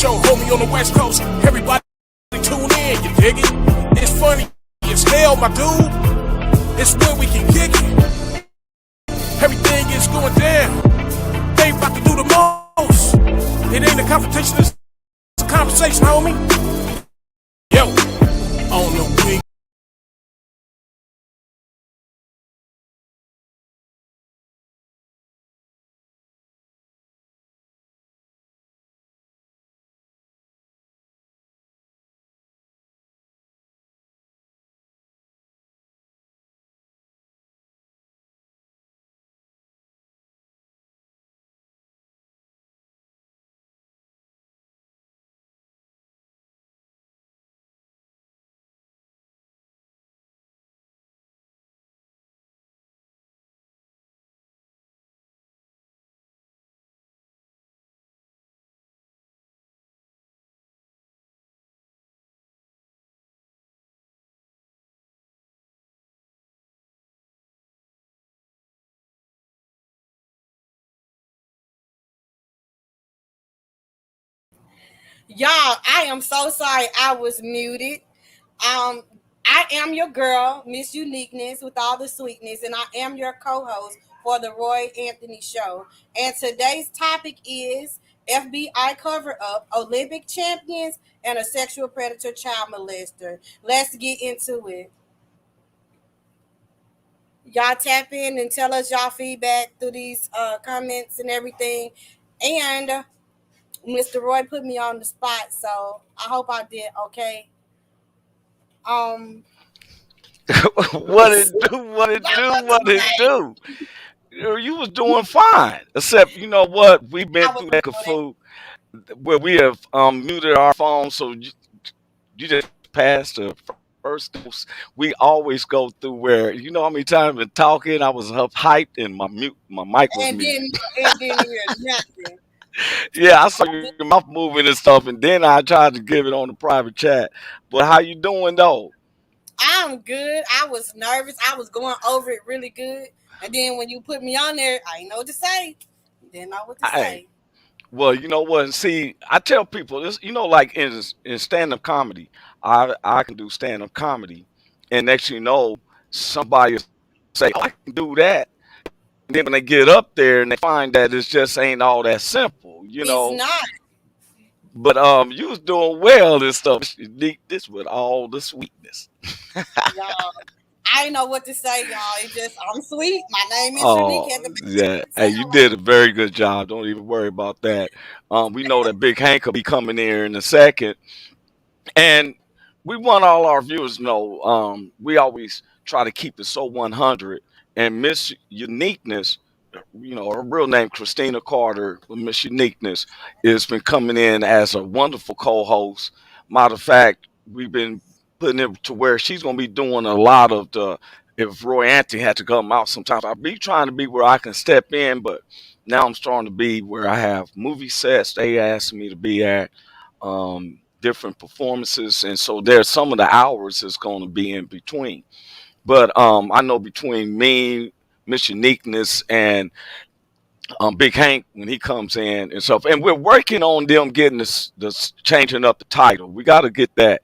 show, homie, on the West Coast. Everybody tune in, you dig it? It's funny as hell, my dude. It's where we can kick it. Everything is going down. They about to do the most. It ain't a confrontation, it's a conversation, homie. Yo, on the week. Y'all, I am so sorry I was muted. I am your girl, Miss Uniqueness with all the sweetness, and I am your co-host for the Roy Anthony Show. And today's topic is FBI cover up, Olympic champions, and a sexual predator child molester. Let's get into it. Y'all tap in and tell us y'all feedback through these comments and everything. And Mr. Roy put me on the spot, so I hope I did okay. Um, What it do? What it y'all do? what to What it say? do? You was doing fine, except you know what? We've been I was through that doing food where we have muted our phones, so you just passed the first dose. We always go through where you know how many times I've been talking. I was up hyped and my mic was and muted. then hear nothing. Yeah, I saw your mouth moving and stuff, and then I tried to give it on the private chat. But how you doing though? I'm good. I was nervous. I was going over it really good, and then when you put me on there, I didn't know what to say. Didn't know what to Hey, say. well, you know what? See, I tell people this. You know, like in stand up comedy, I can do stand up comedy, and next you know, somebody will say, "Oh, I can do that." And then when they get up there and they find that it just ain't all that simple, you It's know. not, But you was doing well and stuff. This with all the sweetness. y'all. I didn't know what to say, y'all. It just I'm sweet. My name is Unique. Oh Had to yeah, hey, you tell did a very good job. Don't even worry about that. We know that Big Hank will be coming here in a second. And we want all our viewers to know we always try to keep it so 100. And Miss Uniqueness, you know, her real name, Christina Carter, Miss Uniqueness, has been coming in as a wonderful co host. Matter of fact, we've been putting it to where she's going to be doing a lot of the. If Roy Anthony had to come out sometimes, I'd be trying to be where I can step in, but now I'm starting to be where I have movie sets they asked me to be at. Different performances, and so there's some of the hours is going to be in between. But I know between me, Miss Uniqueness, and Big Hank when he comes in and stuff, and we're working on them getting this changing up the title. We got to get that.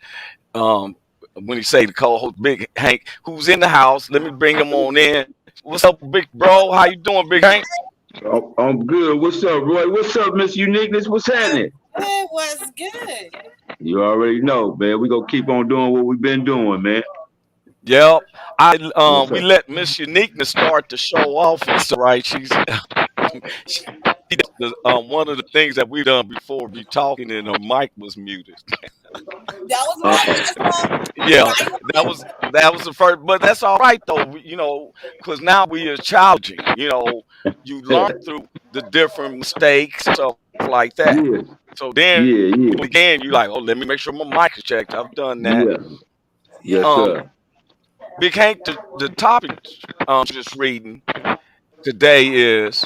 Um, when he say the co-host Big Hank, who's in the house, let me bring him on in. What's up, big bro? How you doing, Big Hank? Oh, I'm good. What's up, Roy? What's up, Miss Uniqueness? What's happening? it was good. You already know, man. We gonna keep on doing what we've been doing, man. Yep. I Yes, we sir. let Miss Uniqueness start the show off and stuff, right. She does one of the things that we done before be talking and her mic was muted. That was Uh my oh. first one. Yeah, Right? that was the first, but that's all right though. You know, because now we are challenging. You know, you learn through the different mistakes and stuff like that. Yeah, So then yeah, you yeah, do it again. You like, oh, let me make sure my mic is checked. I've done that. yeah. Yeah. Yes, Um, sir. Big Hank, the topic just reading today is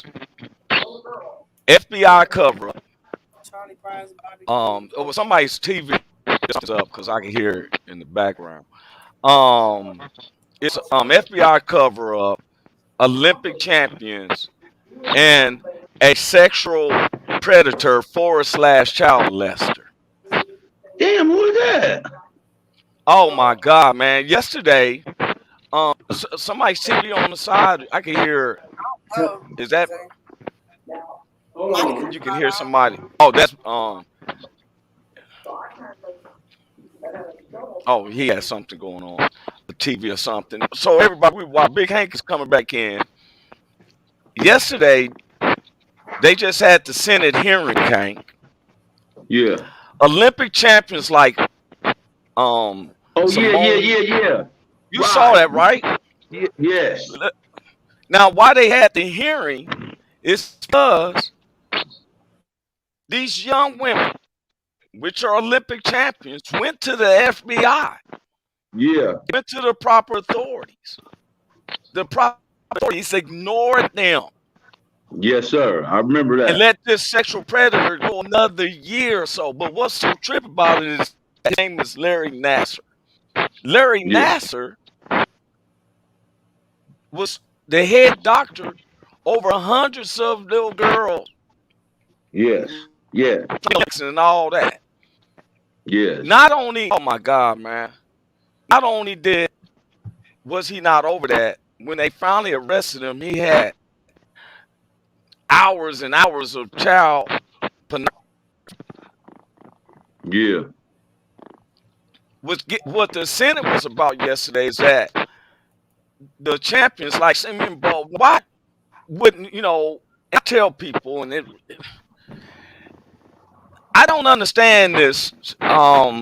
FBI cover up. Charlie Brown's barbecue. It was somebody's TV is up because I can hear it in the background. Um, it's FBI cover up, Olympic champions, and a sexual predator forward slash child molester. that? Oh my God, man! Yesterday, somebody's TV on the side. I can hear. Oh, Is that Hold might on. have you can cut hear off. somebody? Oh, that's Oh, he has something going on, the TV or something. So everybody, while Big Hank is coming back in, yesterday they just had the Senate hearing. Hank, Yeah. Olympic champions like Oh yeah, yeah, Simone. yeah, yeah. You saw Right. that, right? Yes. Now, why they had the hearing is because these young women, which are Olympic champions, went to the FBI, Yeah. went to the proper authorities. The proper authorities ignored them Yes, sir. I remember and that. let this sexual predator go another year or so. But what's so trippy about it is his name is Larry Nassar. Larry Yeah. Nassar was the head doctor over hundreds of little girls Yes. Yeah. and all that. Yes. Not only, oh my God, man, not only was he not over that, when they finally arrested him, he had hours and hours of child pornography. Yeah. What the Senate was about yesterday is that the champions like Simeon Ball, why wouldn't I tell people, and I don't understand this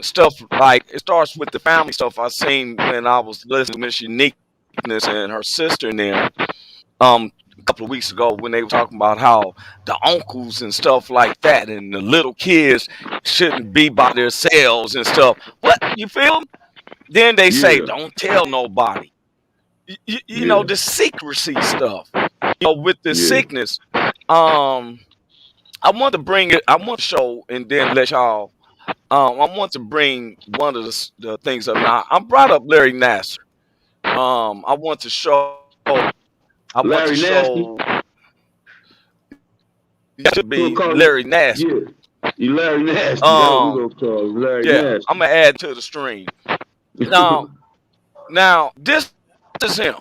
stuff. Like, it starts with the family stuff I seen when I was listening to Miss Uniqueness and her sister in there a couple of weeks ago, when they were talking about how the uncles and stuff like that and the little kids shouldn't be by themselves and stuff. What, you feel me? Then they say Yeah. don't tell nobody. Yeah. The secrecy stuff. With the Yeah. sickness. I want to bring it. I want to show and then let y'all. I want to bring one of the things up. Now, I brought up Larry Nassar. I want to show. I want to Larry Nasty. show. It should We'll be call Larry it. Nasty. Yeah. You Larry Nasty. That's what we're Um, gonna call him. Larry yeah, I'm gonna Nasty. add to the stream. Now, this is him.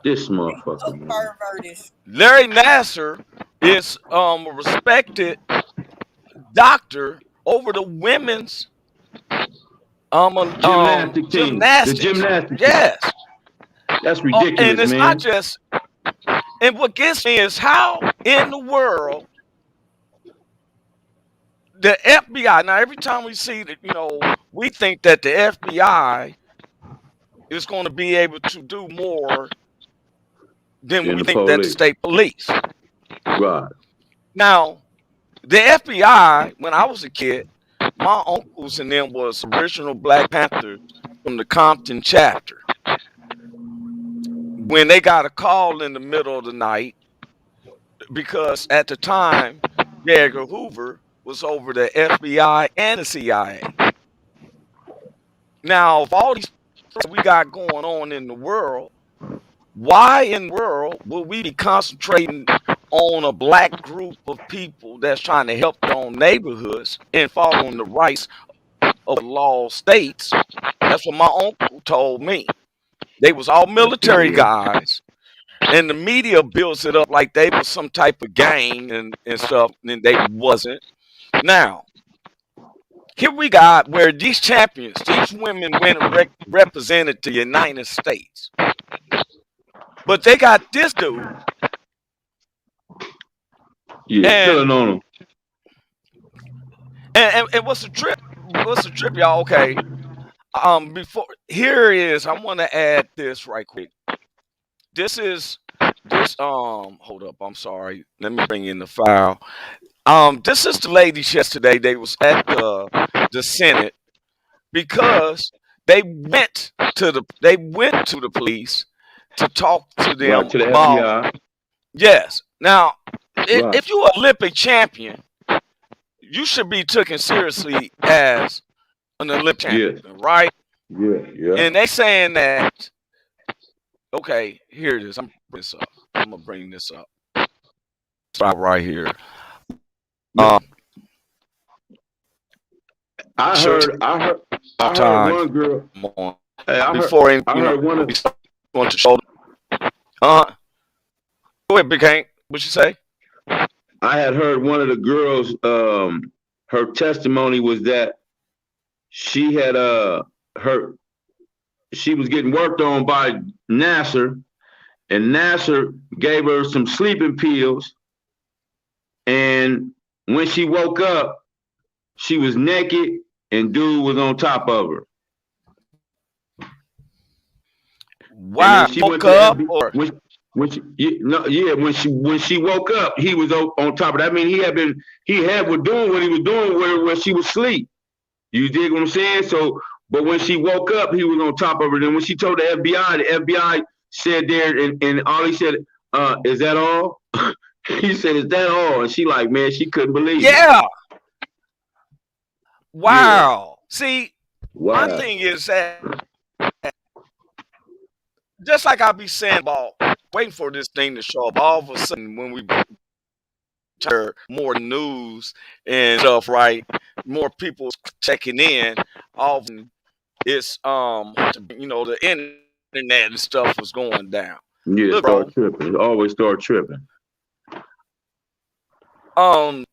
This He motherfucker, look man. perverted. Larry Nassar is a respected doctor over the women's Gymnastic team. The gymnastics. gymnastic team. Yes. That's And ridiculous, it's not man. just, and what gets me is how in the world the FBI, now every time we see that, we think that the FBI is going to be able to do more than In we the think that the police. state police. Right. Now, the FBI, when I was a kid, my uncles and them was original Black Panthers from the Compton chapter. When they got a call in the middle of the night, because at the time, J. Edgar Hoover was over the FBI and the CIA. Now, of all these things we got going on in the world, why in the world would we be concentrating on a black group of people that's trying to help their own neighborhoods and following the rights of the law states? That's what my uncle told me. They was all military guys, and the media builds it up like they was some type of gang and stuff, and they wasn't. Now, here we got where these champions, these women went and represented the United States. But they got this dude. Yeah, killing on them. And what's the trip? What's the trip, y'all? Okay. Before here is, I want to add this right quick. This hold up, I'm sorry. Let me bring in the file. This is the ladies yesterday. They was at the Senate because they went to the police to talk to them Right, to the about, FBI. yes. Now, Right. if you're an Olympic champion, you should be taken seriously as an Olympic champion, Yeah. right? Yeah. Yeah. And they saying that, okay, here it is. I'm gonna bring this up. Stop right here. I Sure, heard, I heard, I heard time one girl. on Hey, before I heard one of, we want to show. Uh, go ahead, Big Hank. What you say? I had heard one of the girls. Her testimony was that she had her she was getting worked on by Nasser, and Nasser gave her some sleeping pills, and when she woke up, she was naked, and dude was on top of her. And then Why she went woke to the up FBI. or When she woke up, he was on top of that. I mean, he had was doing what he was doing where she was asleep. You dig what I'm saying? So, but when she woke up, he was on top of her. Then when she told the FBI said there, and all he said, "Is that all?" He said, "Is that all?" And she like, man, she couldn't believe it. yeah? Yeah. Wow. See, my Wow. thing is that just like I be saying about waiting for this thing to show up, all of a sudden when we hear more news and stuff, right? More people checking in. All of them, it's the internet and stuff was going down. Yeah. Look, bro. Start tripping. Always start tripping. Um.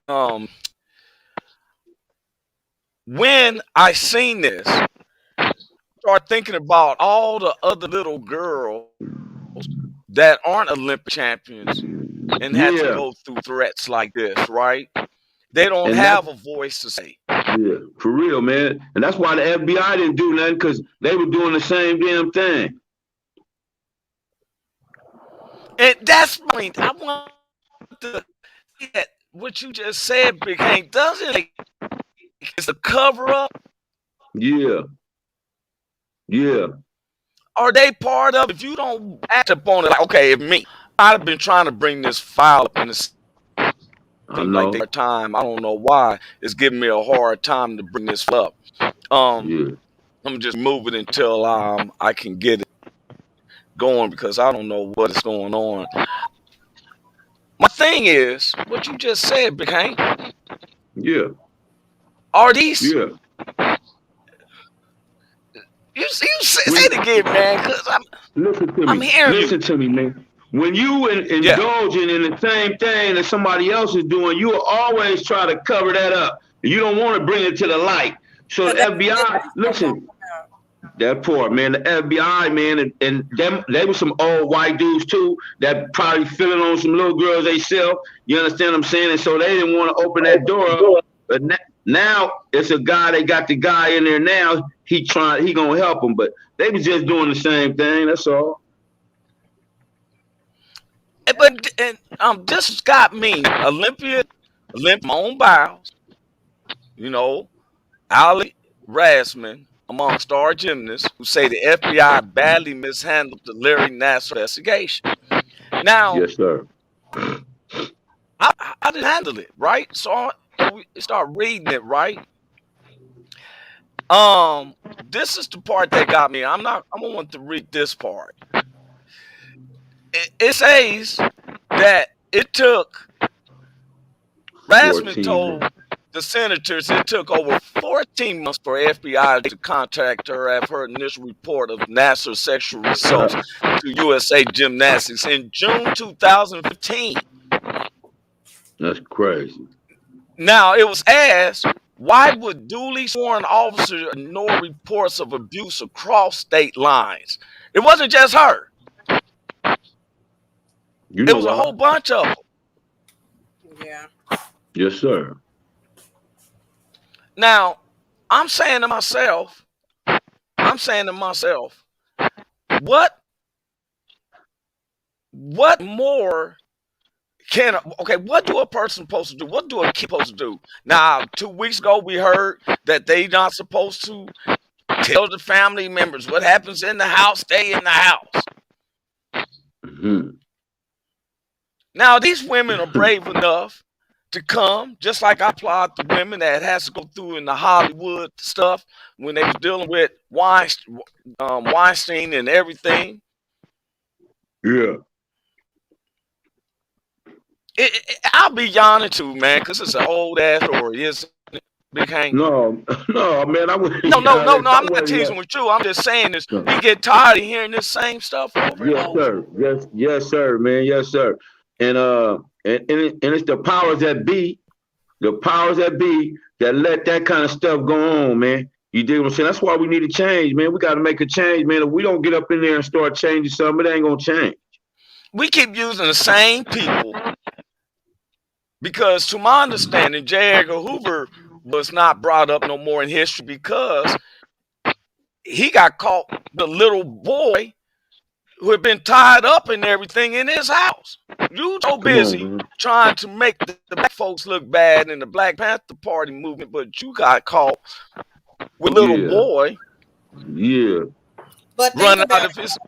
Um. When I seen this, start thinking about all the other little girls that aren't Olympic champions and had to Yeah. go through threats like this, right? They don't And that's have a voice to say. yeah, for real, man. And that's why the FBI didn't do nothing because they were doing the same damn thing. And that's my point. I want to see that what you just said, Big Hank, doesn't it's a cover up? Yeah. Yeah. Are they part of it? If you don't act upon it, like, okay, if me, I'd have been trying to bring this file up and it I seems like know. their time, I don't know why, it's giving me a hard time to bring this up. Yeah. I'm just moving until I can get it going because I don't know what is going on. My thing is, what you just said, Big Hank, Yeah. are these, Yeah. you say When it again, man, because listen to I'm me. hearing you. Listen to me, man. When you Yeah. indulging in the same thing that somebody else is doing, you will always try to cover that up. You don't want to bring it to the light. So the FBI, listen, that part, man, the FBI, man, and them, they were some old white dudes too that probably feeling on some little girls they sell. You understand what I'm saying? And so they didn't want to open that door up. But now it's a guy. They got the guy in there now. He gonna help them. But they was just doing the same thing. That's all. But this got me Olympic my own bowels, Ali Rasman, among star gymnasts who say the FBI badly mishandled the Larry Nassar investigation. Now, Yes, sir. I didn't handle it, right? So we start reading it, right? This is the part that got me. I don't want to read this part. It says that it took, Rasman 14 told minutes. the senators it took over 14 months for FBI to contact her after her initial report of Nassar's sexual assaults to USA Gymnastics in June 2015. That's crazy. Now, it was asked, why would duly sworn officers ignore reports of abuse across state lines? It wasn't just her. You It know was a why? whole bunch of them. Yeah. Yes, sir. Now, I'm saying to myself, what more what do a person supposed to do? What do a kid supposed to do? Now, 2 weeks ago, we heard that they not supposed to tell the family members what happens in the house, stay in the house. Mm-hmm. Now, these women are brave enough to come, just like I applaud the women that has to go through in the Hollywood stuff when they was dealing with Weinstein and everything. Yeah. I'll be yawning too, man, because it's an old ass story, isn't it? Big Hank? No, no, man, I wouldn't. No, no, no, no. I I'm not wouldn't. teasing with you. I'm just saying this. No. We get tired of hearing this same stuff over and Yes, over. sir. Yes, sir, man. Yes, sir. And and it's the powers that be, that let that kind of stuff go on, man. You dig what I'm saying? That's why we need to change, man. We got to make a change, man. If we don't get up in there and start changing something, it ain't gonna change. We keep using the same people because, to my understanding, J. Edgar Hoover was not brought up no more in history because he got caught, the little boy who had been tied up and everything in his house. You so busy trying to make the black folks look bad in the Black Panther Party movement, but you got caught with little boy. Yeah. But running out of his.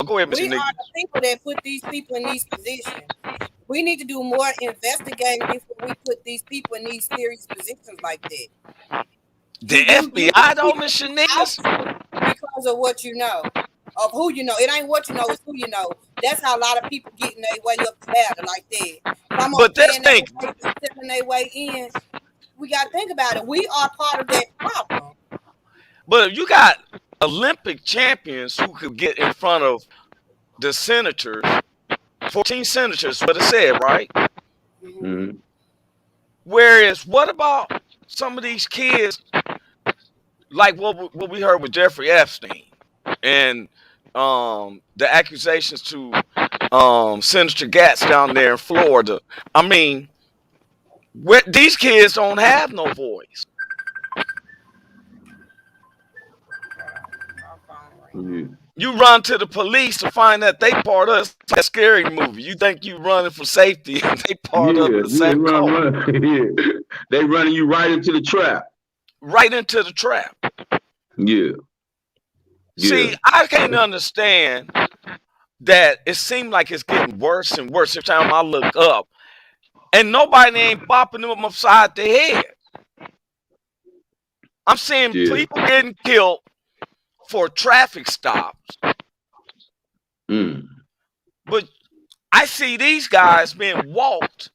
Go ahead, Mr. We Nick. are the people that put these people in these positions. We need to do more investigating before we put these people in these serious positions like that. The FBI though, Mr. Niggas? Because of what you know. Of who you know. It ain't what you know, it's who you know. That's how a lot of people getting their way up the ladder like that. But let's think. Stepping their way in. We got to think about it. We are part of that problem. But if you got Olympic champions who could get in front of the senators, 14 senators, what it said, right? Mm-hmm. Whereas, what about some of these kids, like what we heard with Jeffrey Epstein and the accusations to Senator Gatz down there in Florida? I mean, these kids don't have no voice. Mm-hmm. You run to the police to find that they part of that scary movie. You think you running for safety and they part of the same code. Yeah. They running you right into the trap. Right into the trap. Yeah. See, I can't understand that it seems like it's getting worse and worse every time I look up. And nobody ain't bopping them upside the head. I'm seeing people getting killed for traffic stops. But I see these guys being walked.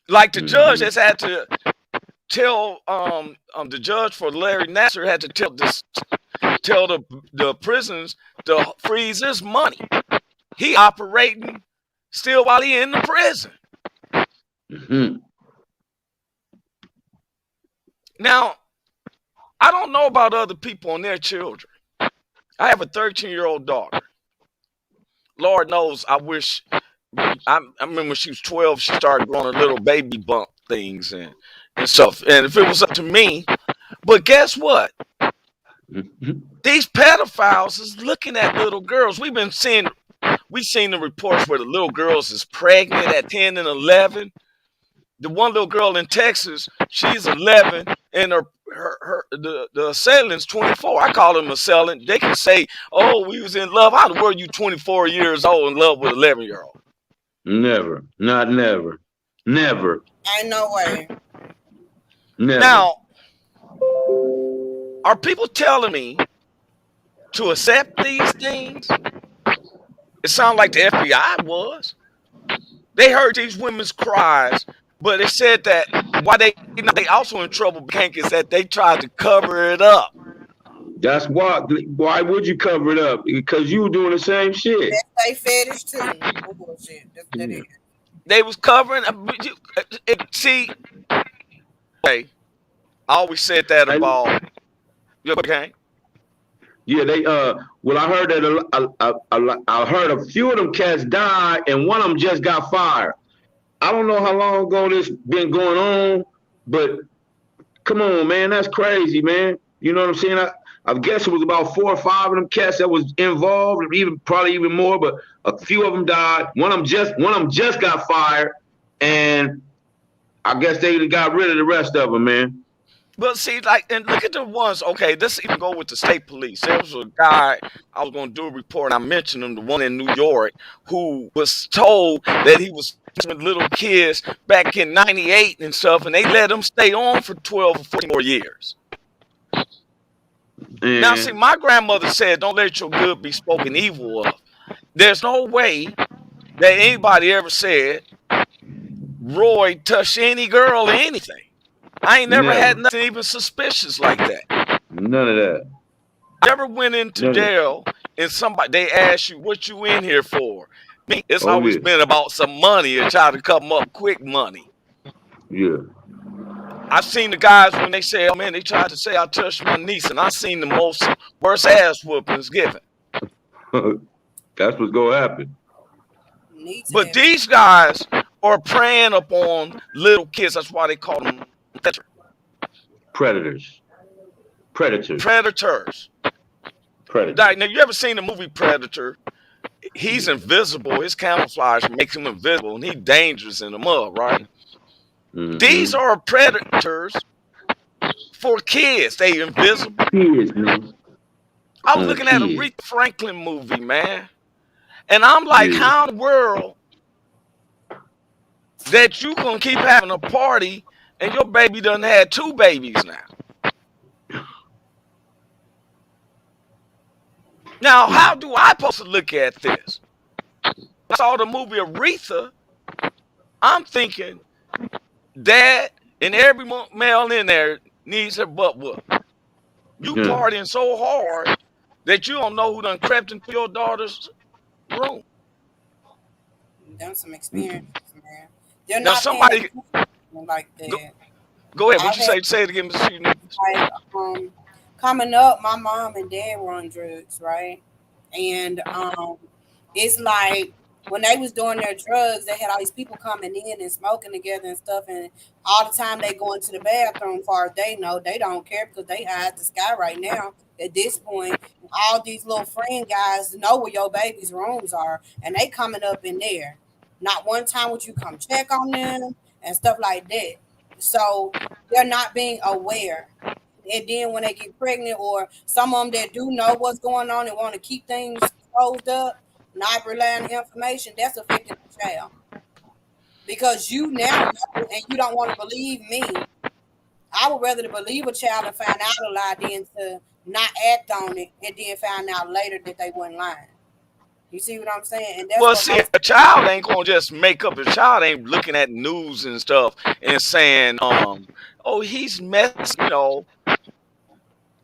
Like the judge has had to tell the judge for Larry Nassar had to tell the prisons to freeze his money. He operating still while he in the prison. Now, I don't know about other people and their children. I have a 13-year-old daughter. Lord knows, I wish. I remember when she was 12, she started growing her little baby bump things and stuff. And if it was up to me, but guess what? These pedophiles is looking at little girls. We've seen the reports where the little girls is pregnant at 10 and 11. The one little girl in Texas, she's 11, and the assailant's 24. I call them assailant. They can say, "Oh, we was in love." How the world you 24 years old in love with an 11-year-old? Never, not never, never. Ain't no way. Never. Now, are people telling me to accept these things? It sounds like the FBI was. They heard these women's cries. But it said that why they also in trouble, Hank, is that they tried to cover it up. That's why. Why would you cover it up? Because you were doing the same shit. That's they fetish too. Bullshit. That's what that is. They was covering. See, hey, I always said that about. Okay. Yeah, they. Well, I heard that I heard a few of them cats died, and one of them just got fired. I don't know how long ago this been going on, but come on, man, that's crazy, man. You know what I'm saying? I guess it was about 4 or 5 of them cats that was involved, probably even more, but a few of them died. One of them just got fired, and I guess they got rid of the rest of them, man. But see, like, and look at the ones. Okay, let's even go with the state police. There was a guy I was going to do a report. And I mentioned him, the one in New York, who was told that he was with little kids back in '98 and stuff, and they let him stay on for 12 or 14 more years. Now, see, my grandmother said, "Don't let your good be spoken evil of." There's no way that anybody ever said Roy touched any girl or anything. I ain't never had Never. nothing even suspicious like that. None of that. Never went into None of that. jail and somebody they ask you what you in here for. Me, it's Oh always yeah. been about some money and try to come up quick money. Yeah. I've seen the guys when they say, "Oh man," they tried to say I touched my niece, and I seen the most worst ass whoopings given. That's what's gonna happen. Need to But have. these guys are preying upon little kids. That's why they call them Predators. Predators. predators. Predators. Now, you ever seen the movie Predator? He's invisible. His camouflage makes him invisible, and he's dangerous in the mud, right? These Mm-hmm. are predators for kids. They invisible. Kids, man. I was looking at a Kids. Aretha Franklin movie, man, and I'm like, Yeah. how in the world that you gonna keep having a party and your baby done had 2 babies now? Now, how do I supposed to look at this? I saw the movie Aretha. I'm thinking dad and every male in there needs their butt whooped. You Yeah. partying so hard that you don't know who done crept into your daughter's room. Done some experiences, man. They're Now not paying somebody attention like go, that. go ahead. What I've you had say? Say it again, Mr. Uniqueness. like coming up, my mom and dad were on drugs, right? And it's like when they was doing their drugs, they had all these people coming in and smoking together and stuff, and all the time they go into the bathroom. Far as they know, they don't care because they high as the sky right now. At this point, all these little friend guys know where your baby's rooms are, and they coming up in there. Not one time would you come check on them and stuff like that. So they're not being aware. And then when they get pregnant, or some of them that do know what's going on and want to keep things closed up, not relying on information, that's affecting the child. Because you now know and you don't want to believe me. I would rather to believe a child and find out a lie than to not act on it and then find out later that they weren't lying. You see what I'm saying? And that's Well, what see, most a child ain't gonna just make up. A child ain't looking at news and stuff and saying, "Oh, he's messing."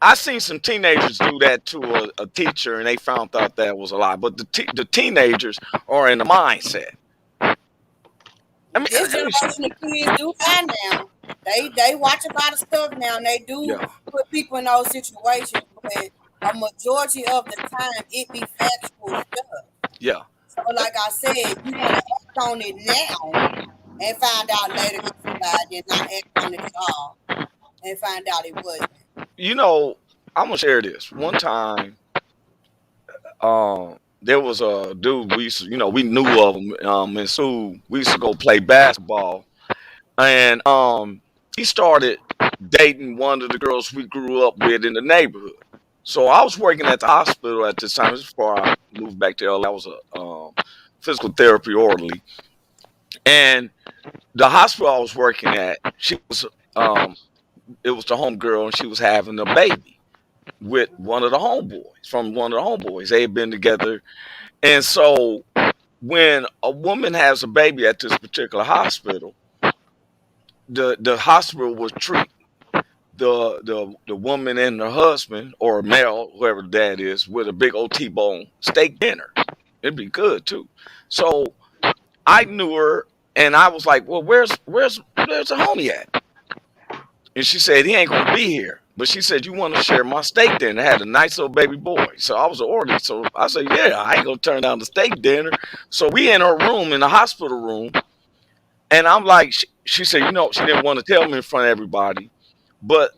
I seen some teenagers do that to a teacher, and they found out that was a lie. But the teenagers are in the mindset. I mean, this let me generation of kids do that now. They watch a lot of stuff now, and they do yeah, put people in those situations. But a majority of the time, it be factual stuff. yeah. So, like I said, you want to act on it now and find out later that you lied, and not act on it at all and find out it wasn't. I'm gonna share this. One time, there was a dude we used to, we knew of him. In school, we used to go play basketball, and he started dating one of the girls we grew up with in the neighborhood. So I was working at the hospital at this time. This is before I moved back to LA. I was a physical therapy orderly, and the hospital I was working at, it was the home girl, and she was having a baby with one of the homeboys from one of the homeboys. They had been together, and so when a woman has a baby at this particular hospital, the hospital will treat the woman and her husband or male, whoever the dad is, with a big old T-bone steak dinner. It'd be good too. So I knew her, and I was like, "Well, where's the homie at?" And she said, "He ain't gonna be here." But she said, "You want to share my steak dinner?" I had a nice little baby boy. So I was an orderly. So I said, "Yeah, I ain't gonna turn down the steak dinner." So we in her room, in the hospital room, and I'm like, she said, she didn't want to tell me in front of everybody, but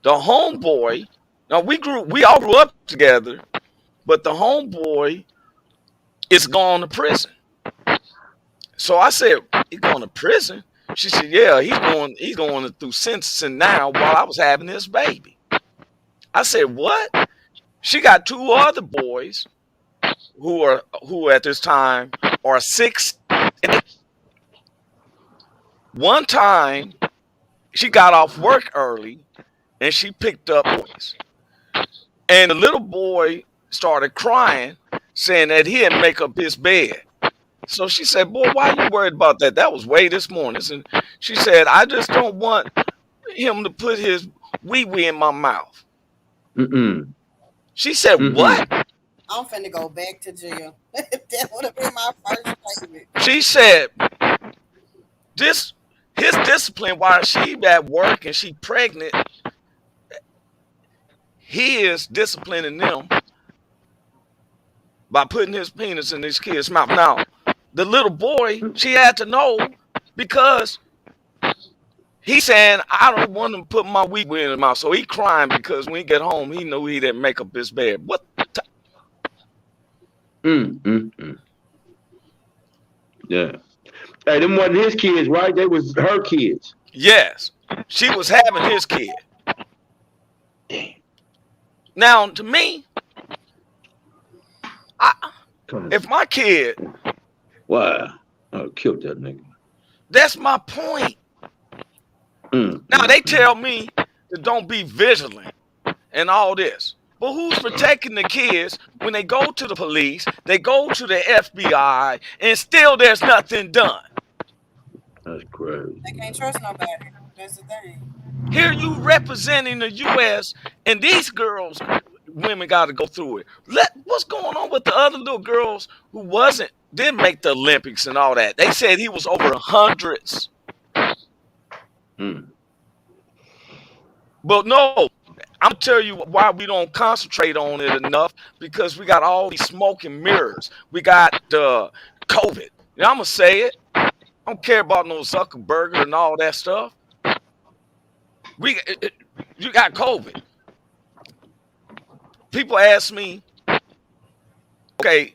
the homeboy. Now we all grew up together, but the homeboy is gone to prison. So I said, "He's going to prison?" She said, "Yeah, he's going through sentencing now while I was having this baby." I said, "What?" She got 2 other boys who at this time are 6 and 8. One time she got off work early and she picked up boys. And the little boy started crying, saying that he didn't make up his bed. So she said, "Boy, why are you worried about that? That was way this morning." And she said, "I just don't want him to put his wee in my mouth. Mm-mm. She said, Mm-mm. what? I'm finna go back to jail. That would have been my first statement. She said, his discipline while she at work and she pregnant, he is disciplining them by putting his penis in his kid's mouth. Now, the little boy, she had to know because he's saying, I don't want to put my wee in his mouth. So he crying because when he get home, he knew he didn't make up his bed. What? Yeah. Hey, them wasn't his kids, right? They was her kids. Yes. She was having his kid. Damn. Now, to me, if my kid... Wow. I killed that nigga. That's my point. Now, they tell me that don't be vigilant and all this. But who's protecting the kids when they go to the police, they go to the FBI, and still there's nothing done? That's crazy. They can't trust nobody. That's the thing. Here you representing the U.S. and these girls, women got to go through it. What's going on with the other little girls who didn't make the Olympics and all that? They said he was over hundreds. But no, I'm going to tell you why we don't concentrate on it enough, because we got all these smoke and mirrors. We got COVID. And I'm going to say it. I don't care about no Zuckerberg and all that stuff. You got COVID. People ask me, okay,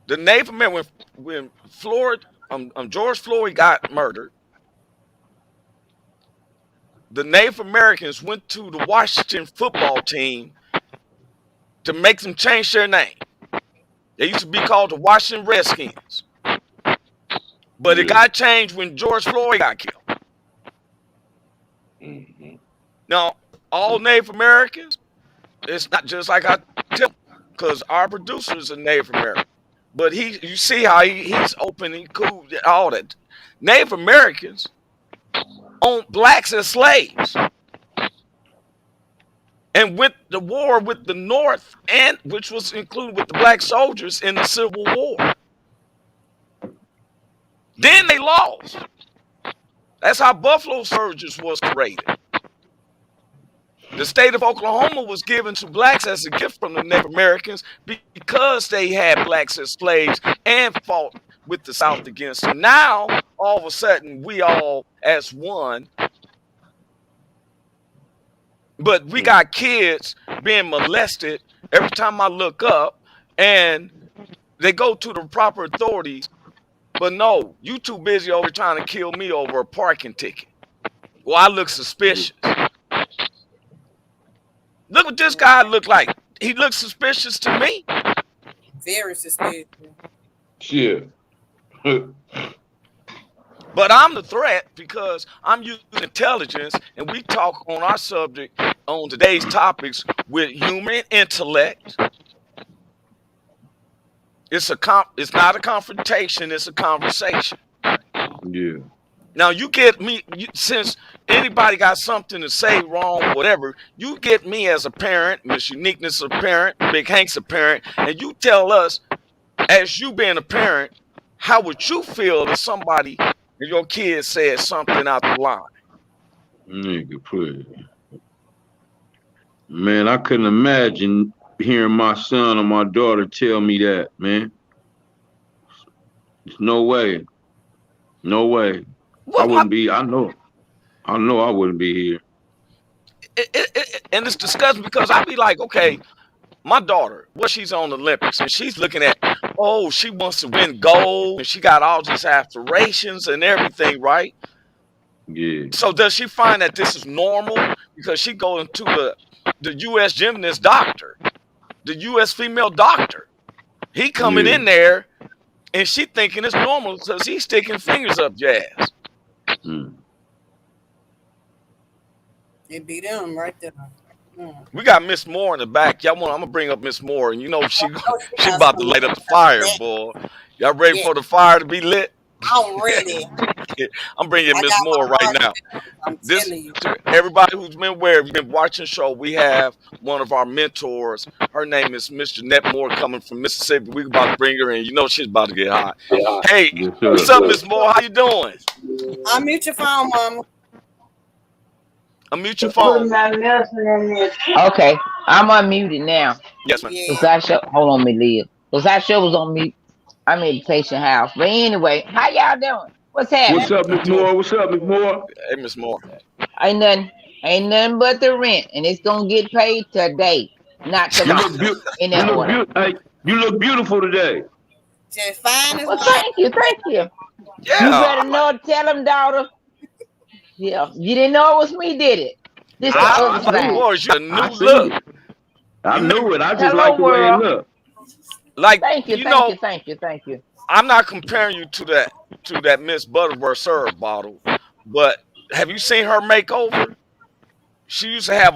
the Native American, when George Floyd got murdered, the Native Americans went to the Washington football team to make them change their name. They used to be called the Washington Redskins. But it got changed when George Floyd got killed. Now, all Native Americans, it's not just like I tell, because our producer's a Native American. But you see how he's open and cool, all that. Native Americans owned blacks as slaves and went to war with the North, and which was included with the black soldiers in the Civil War. Then they lost. That's how Buffalo Soldiers was created. The state of Oklahoma was given to blacks as a gift from the Native Americans because they had blacks as slaves and fought with the South against them. Now, all of a sudden, we all as one. But we got kids being molested every time I look up, and they go to the proper authorities. But no, you too busy over trying to kill me over a parking ticket. Well, I look suspicious. Look what this guy looked like. He looks suspicious to me. Very suspicious. Yeah. But I'm the threat because I'm using intelligence, and we talk on our subject on today's topics with human intellect. It's not a confrontation, it's a conversation. Yeah. Now you get me, since anybody got something to say wrong, whatever, you get me as a parent, Miss Uniqueness a parent, Big Hank's a parent, and you tell us, as you being a parent, how would you feel if somebody, if your kid said something out the line? Nigga, please. Man, I couldn't imagine hearing my son or my daughter tell me that, man. There's no way. No way. I wouldn't be, I know I wouldn't be here. And it's disgusting because I'd be like, okay, my daughter, she's on the Olympics, and she's looking at, she wants to win gold, and she got all these aspirations and everything, right? Yeah. So does she find that this is normal? Because she goes to the U.S. gymnast doctor, the U.S. female doctor. He coming in there, and she thinking it's normal because he's sticking fingers up your ass. It be them right there. We got Miss Moore in the back. I'm gonna bring up Miss Moore, and you know she about to light up the fire, boy. Y'all ready for the fire to be lit? I'm ready. I'm bringing I Miss got Moore my right heart. now. I'm This telling you. to everybody who's been aware, if you've been watching the show, we have one of our mentors. Her name is Miss Jeanette Moore, coming from Mississippi. We about to bring her in. You know she's about to get hot. Hey, Yes, what's sir. up, Miss Moore? How you doing? Unmute your phone, mama. Unmute your phone. Okay, I'm unmuted now. Yes, ma'am. Cause Yeah. I show, hold on, me live. Cause I show was on mute. I'm in the patient house. But anyway, how y'all doing? What's What's happening? up, Miss Doing. Moore? What's up, Miss Moore? Hey, Miss Moore. Ain't nothing. Ain't nothing but the rent, and it's gonna get paid today, not You tomorrow. look beautiful. In You that look order. beautiful. Hey, you look beautiful today. Just fine as Well, wine. thank you, thank you. You Yeah, better know. Tell them, daughter. Yeah, you didn't know it was me, did it? This the I Oh, other I my see side. it. boys, you a I new see look. it. I You may knew it. I just like Hello, the way it world. looked. like Thank you, you thank know. you, thank you, thank you. I'm not comparing you to that Miss Butterworth syrup bottle, but have you seen her makeover? She used to have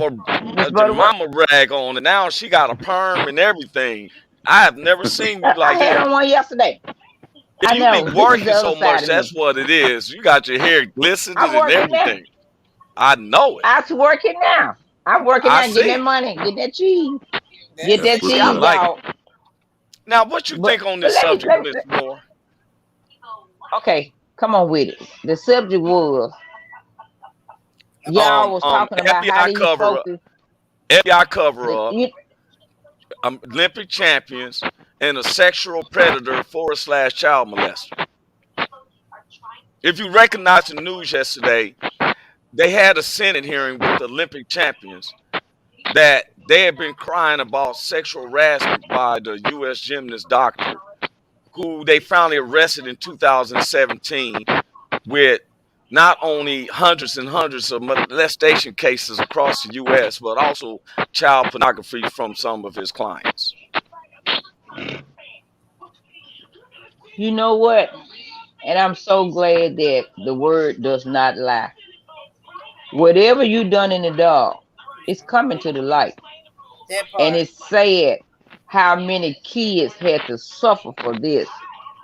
Miss a Butterworth. jemima rag on, and now she got a perm and everything. I have never seen you I like had that. on one yesterday. Yeah, I you be know. This is the working other so side much. of me. That's what it is. You got your hair glistening I'm and working now. everything. I know it. I'm working now. I'm working I now, getting that see. money, getting that cheese, get That's That's that it. what's See, I cheese, up. like it. dog. Now, what you But think on but this subject, Miss let me Moore? okay, come on with it. The subject was y'all was talking about how FBI these cover folks up, FBI cover up, you, Olympic champions, and a sexual predator / child molester. If you recognize the news yesterday, they had a Senate hearing with the Olympic champions that they had been crying about sexual harassment by the U.S. gymnast doctor, who they finally arrested in 2017 with not only hundreds and hundreds of molestation cases across the U.S., but also child pornography from some of his clients. you know what? And I'm so glad that the word does not lie. Whatever you done in the dark, it's coming to the light. That And part. it's sad how many kids had to suffer for this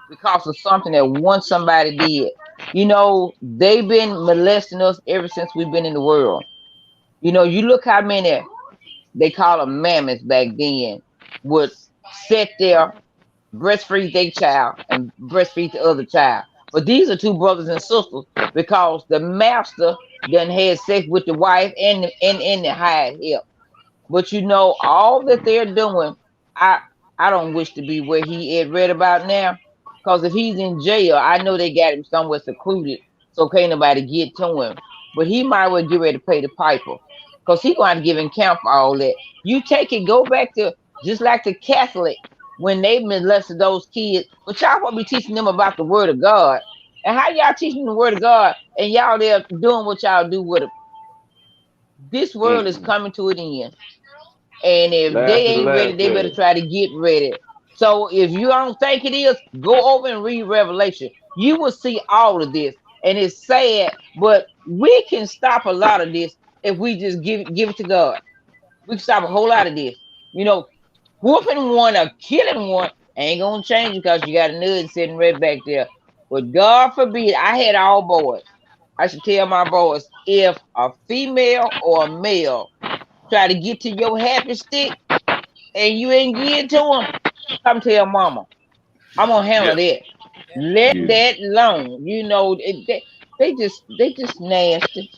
because of something that one somebody did. You know, they've been molesting us ever since we've been in the world. You know, you look how many they call them mammoths back then would sit there, breastfeed their child and breastfeed the other child. But these are two brothers and sisters because the master done had sex with the wife and the hired help. But you know, all that they're doing, I I don't wish to be where he had read about now. Because if he's in jail, I know they got him somewhere secluded, so can't nobody get to him. But he might well get ready to pay the piper. Because he gonna have to give an account for all that. You take it, go back to just like the Catholic when they molested those kids, but y'all gonna be teaching them about the word of God. And how y'all teaching the word of God and y'all there doing what y'all do with it? This world is Mm-mm. coming to an end. And if they Last of the ain't ready, last they better days. try to get ready. So if you don't think it is, go over and read Revelation. You will see all of this. And it's sad, but we can stop a lot of this if we just give it to God. We can stop a whole lot of this. You know, whooping one or killing one ain't gonna change because you got a nut sitting right back there. But God forbid, I had all boys. I should tell my boys if a female or a male try to get to your happy stick and you ain't get to them, come tell mama. I'm gonna handle Yeah. that. That part. Let Yeah. that alone. You know, they just nasty.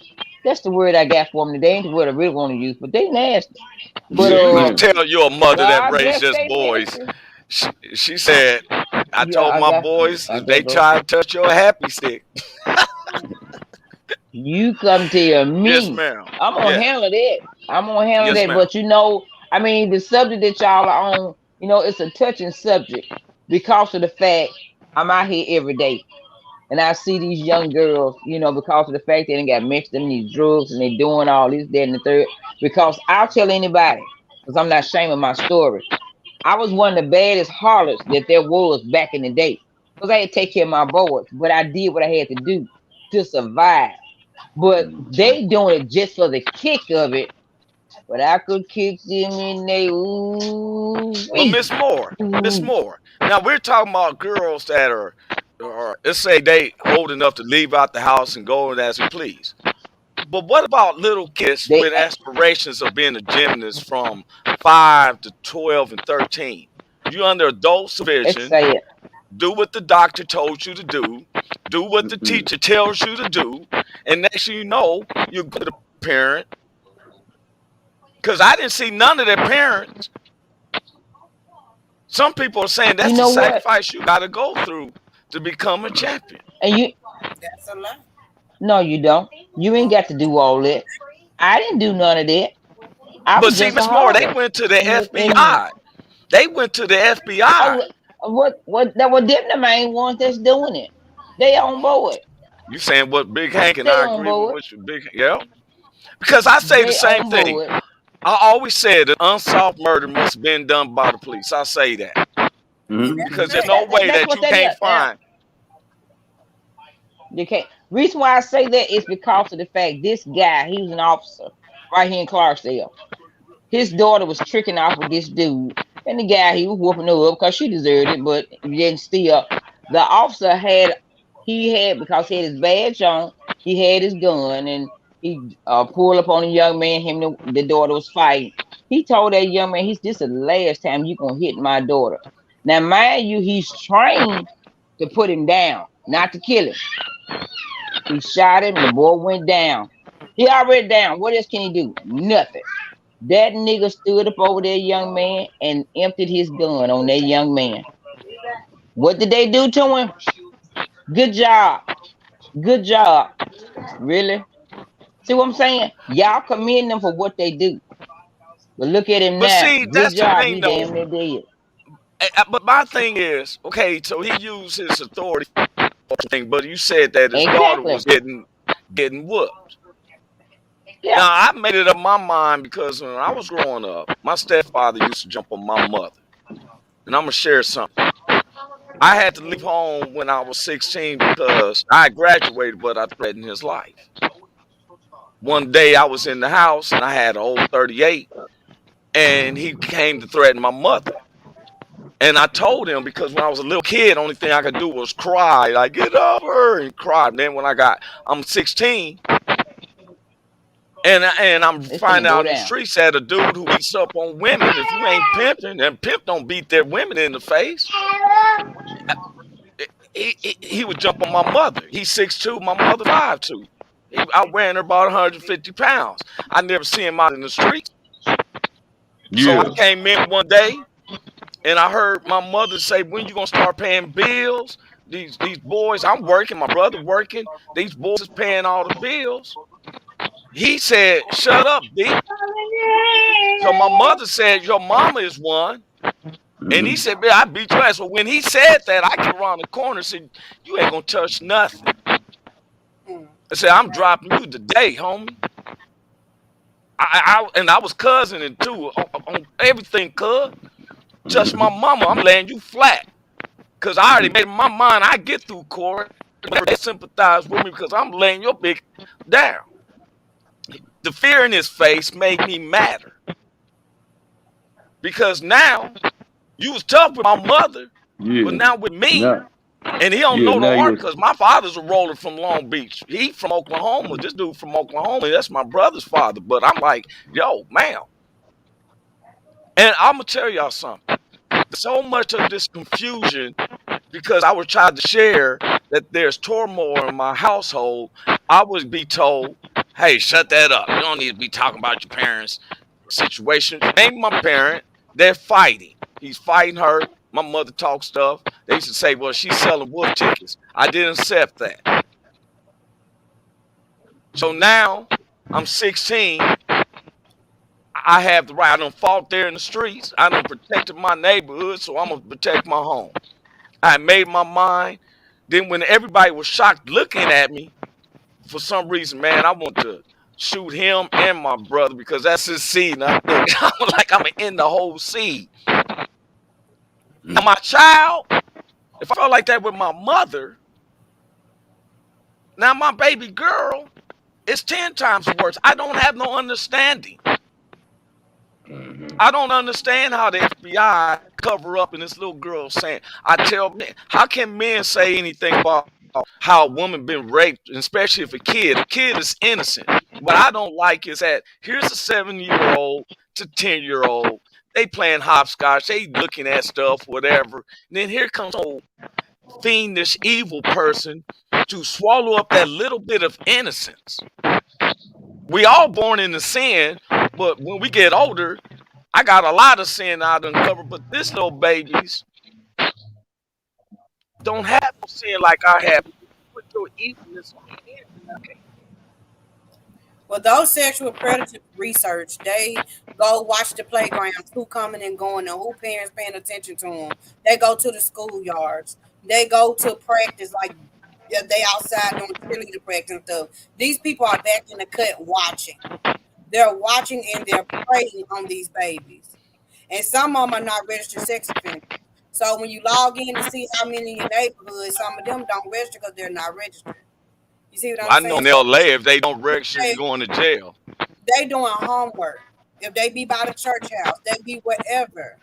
That's the word I got for them. They ain't the word I really want to use, but they nasty. But So Yes, you can ma'am. tell you're a mother that God raised bless just their boys. ministry. She said, I Yeah, told my boys if got they bro. try to touch your happy stick, You come tell yes, me. ma'am. I'm gonna Yeah, handle that. I'm gonna handle yes, that. ma'am. But you know, I mean, the subject that y'all are on, you know, it's a touching subject because of the fact I'm out here every day. And I see these young girls, you know, because of the fact they done got mixed in these drugs and they doing all this, that, and the third. Because I'll tell anybody, because I'm not ashamed of my story. I was one of the baddest harlots that there was back in the day. Because I had to take care of my boys, but I did what I had to do to survive. But Mm-hmm. they doing it just for the kick of it. But I could kick them in they ooh But wee. Miss Moore, Now we're talking about girls that are or let's say they old enough to leave out the house and go in as they please. But what about little kids They with aspirations of being a gymnast from 5 to 12 and 13? You under adult it's supervision, sad. do what the doctor told you to do what the Mm-mm. teacher tells you to do, and next thing you know, you go to the parent. Because I didn't see none of their parents. Some people are saying You that's the know what? sacrifice you got to go through to become a champion. And you That's a lot. no, you don't. You ain't got to do all that. I didn't do none of that. I But was see, just a Miss Moore, they hogger. went to the And FBI. They went to the FBI. oh, what that were them the main ones that's doing it. They on board. You saying what Big Hank, and They I on agree with board. what you Big, yeah. Because I say the They same on thing. board. I always said that unsolved murder must have been done by the police. I say that And Mm-hmm. that's because there's true. no way That's that what you that is. can't Now find. you can't. Reason why I say that is because of the fact this guy, he was an officer right here in Clarksdale. His daughter was tricking off with this dude, and the guy he was whooping her up because she deserved it, but then still, the officer had he had because he had his badge on, he had his gun, and he pulled up on a young man. Him and the daughter was fighting. He told that young man, "He's this is the last time you gonna hit my daughter." Now, mind you, he's trained to put him down, not to kill him. He shot him. The boy went down. He already down. What else can he do? Nothing. That nigga stood up over that young man and emptied his gun on that young man. What did they do to him? Good job. Good job. Really? See what I'm saying? Y'all commend them for what they do. But look at him But now. see, Good that's the job. thing, He though. damn near dead. But my thing is, okay, so he used his authority thing, but you said that his daughter Exactly. was getting whooped. Yeah. Now I made it up my mind because when I was growing up, my stepfather used to jump on my mother. And I'm gonna share something. I had to leave home when I was 16 because I graduated, but I threatened his life. One day I was in the house and I had an old 38, and he came to threaten my mother. And I told him because when I was a little kid, only thing I could do was cry, like get over and cry. And then when I'm 16, and I'm It's finna finding go out in the down. streets that a dude who beats up on women, if you ain't pimping, and pimp don't beat their women in the face, he would jump on my mother. He's 6'2", my mother 5'2". He outran her about 150 pounds. I never see him out in the streets. So I Yeah. came in one day and I heard my mother say, "When you gonna start paying bills? These boys, I'm working, my brother working. These boys is paying all the bills." He said, "Shut up, B." So my mother said, "Your mama is one." And he Mm-hmm. said, "Man, I beat your ass." So when he said that, I came around the corner and said, "You ain't gonna touch nothing." Mm. I said, "I'm dropping you today, homie." And I was cousin and too on everything, cuz. Touch my mama, I'm laying you flat. Cause I already made in my mind I get through court. They sympathize with me because I'm laying your big down. The fear in his face made me madder. Because now you was tough with my mother, but Yeah. now with me, Now, and he don't yeah. know the Now art you're. because my father's a roller from Long Beach. He from Oklahoma. This dude from Oklahoma. That's my brother's father. But I'm like, yo, man. And I'm gonna tell y'all something. So much of this confusion because I was trying to share that there's turmoil in my household. I would be told, "Hey, shut that up. You don't need to be talking about your parents' situation." Ain't my parent. They're fighting. He's fighting her. My mother talks stuff. They used to say, "Well, she's selling wolf tickets." I didn't accept that. So now I'm 16. I have the right. I done fought there in the streets. I done protected my neighborhood, so I'm gonna protect my home. I made my mind. Then when everybody was shocked looking at me, for some reason, man, I want to shoot him and my brother because that's his seed. And I think I'm like I'm in the whole seed. Now my child, if I felt like that with my mother, now my baby girl, it's 10 times worse. I don't have no understanding. I don't understand how the FBI cover up and this little girl saying, I tell men, how can men say anything about how a woman been raped, especially if a kid is innocent. What I don't like is that here's a 7-year-old to 10-year-old, they playing hopscotch, they looking at stuff, whatever. And then here comes old fiendish evil person to swallow up that little bit of innocence. We all born into sin, but when we get older, I got a lot of sin out uncovered, but this little babies don't have no sin like I have. You put your evilness on the end. Well, those sexual predator research, they go watch the playgrounds, who coming and going, and who parents paying attention to them. They go to the schoolyards. They go to practice, like if they outside doing cheerleader practice and stuff. These people are back in the cut watching. They're watching and they're preying on these babies. And some of them are not registered sex offenders. So when you log in to see how many in your neighborhood, some of them don't register because they're not registered. You see what I'm I know saying? in So LA, if they don't register, they you're going to jail. they doing homework. If they be by the church house, they be wherever.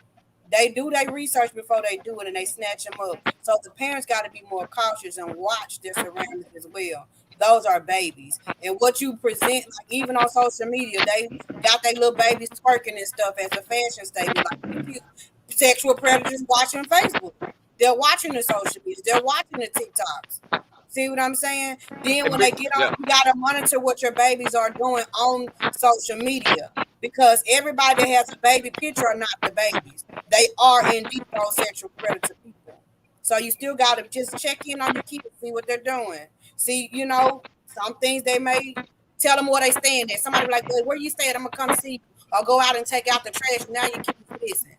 They do their research before they do it, and they snatch them up. So the parents got to be more cautious and watch their surroundings as well. Those are babies, and what you present, like even on social media, they got their little babies twerking and stuff as a fashion statement. Like sexual predators watching Facebook, they're watching the social media, they're watching the TikToks. See what I'm saying? Then when they get on, Yeah. you gotta monitor what your babies are doing on social media because everybody that has a baby picture are not the babies. They are indeed those sexual predator people. So you still gotta just check in on your kids, see what they're doing. See, some things they may tell them where they stand at. Somebody be like, well, where you stay at? I'm gonna come see you. Or go out and take out the trash. Now your kids missing.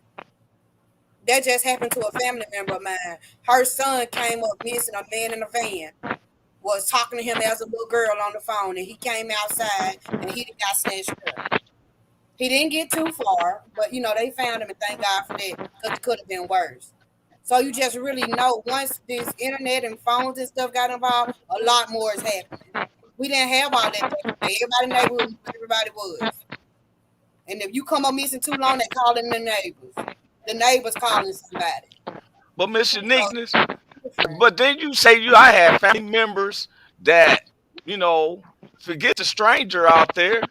That just happened to a family member of mine. Her son came up missing, a man in a van was talking to him as a little girl on the phone, and he came outside and he got snatched up. He didn't get too far, but they found him, and thank God for that because it could have been worse. So you just really know once this internet and phones and stuff got involved, a lot more is happening. We didn't have all that back in the day. Everybody in the neighborhood knew who everybody was. And if you come up missing too long, they calling the neighbors. The neighbors calling somebody. But Miss So Uniqueness, different. but then you say I have family members that, you know, forget the stranger out there.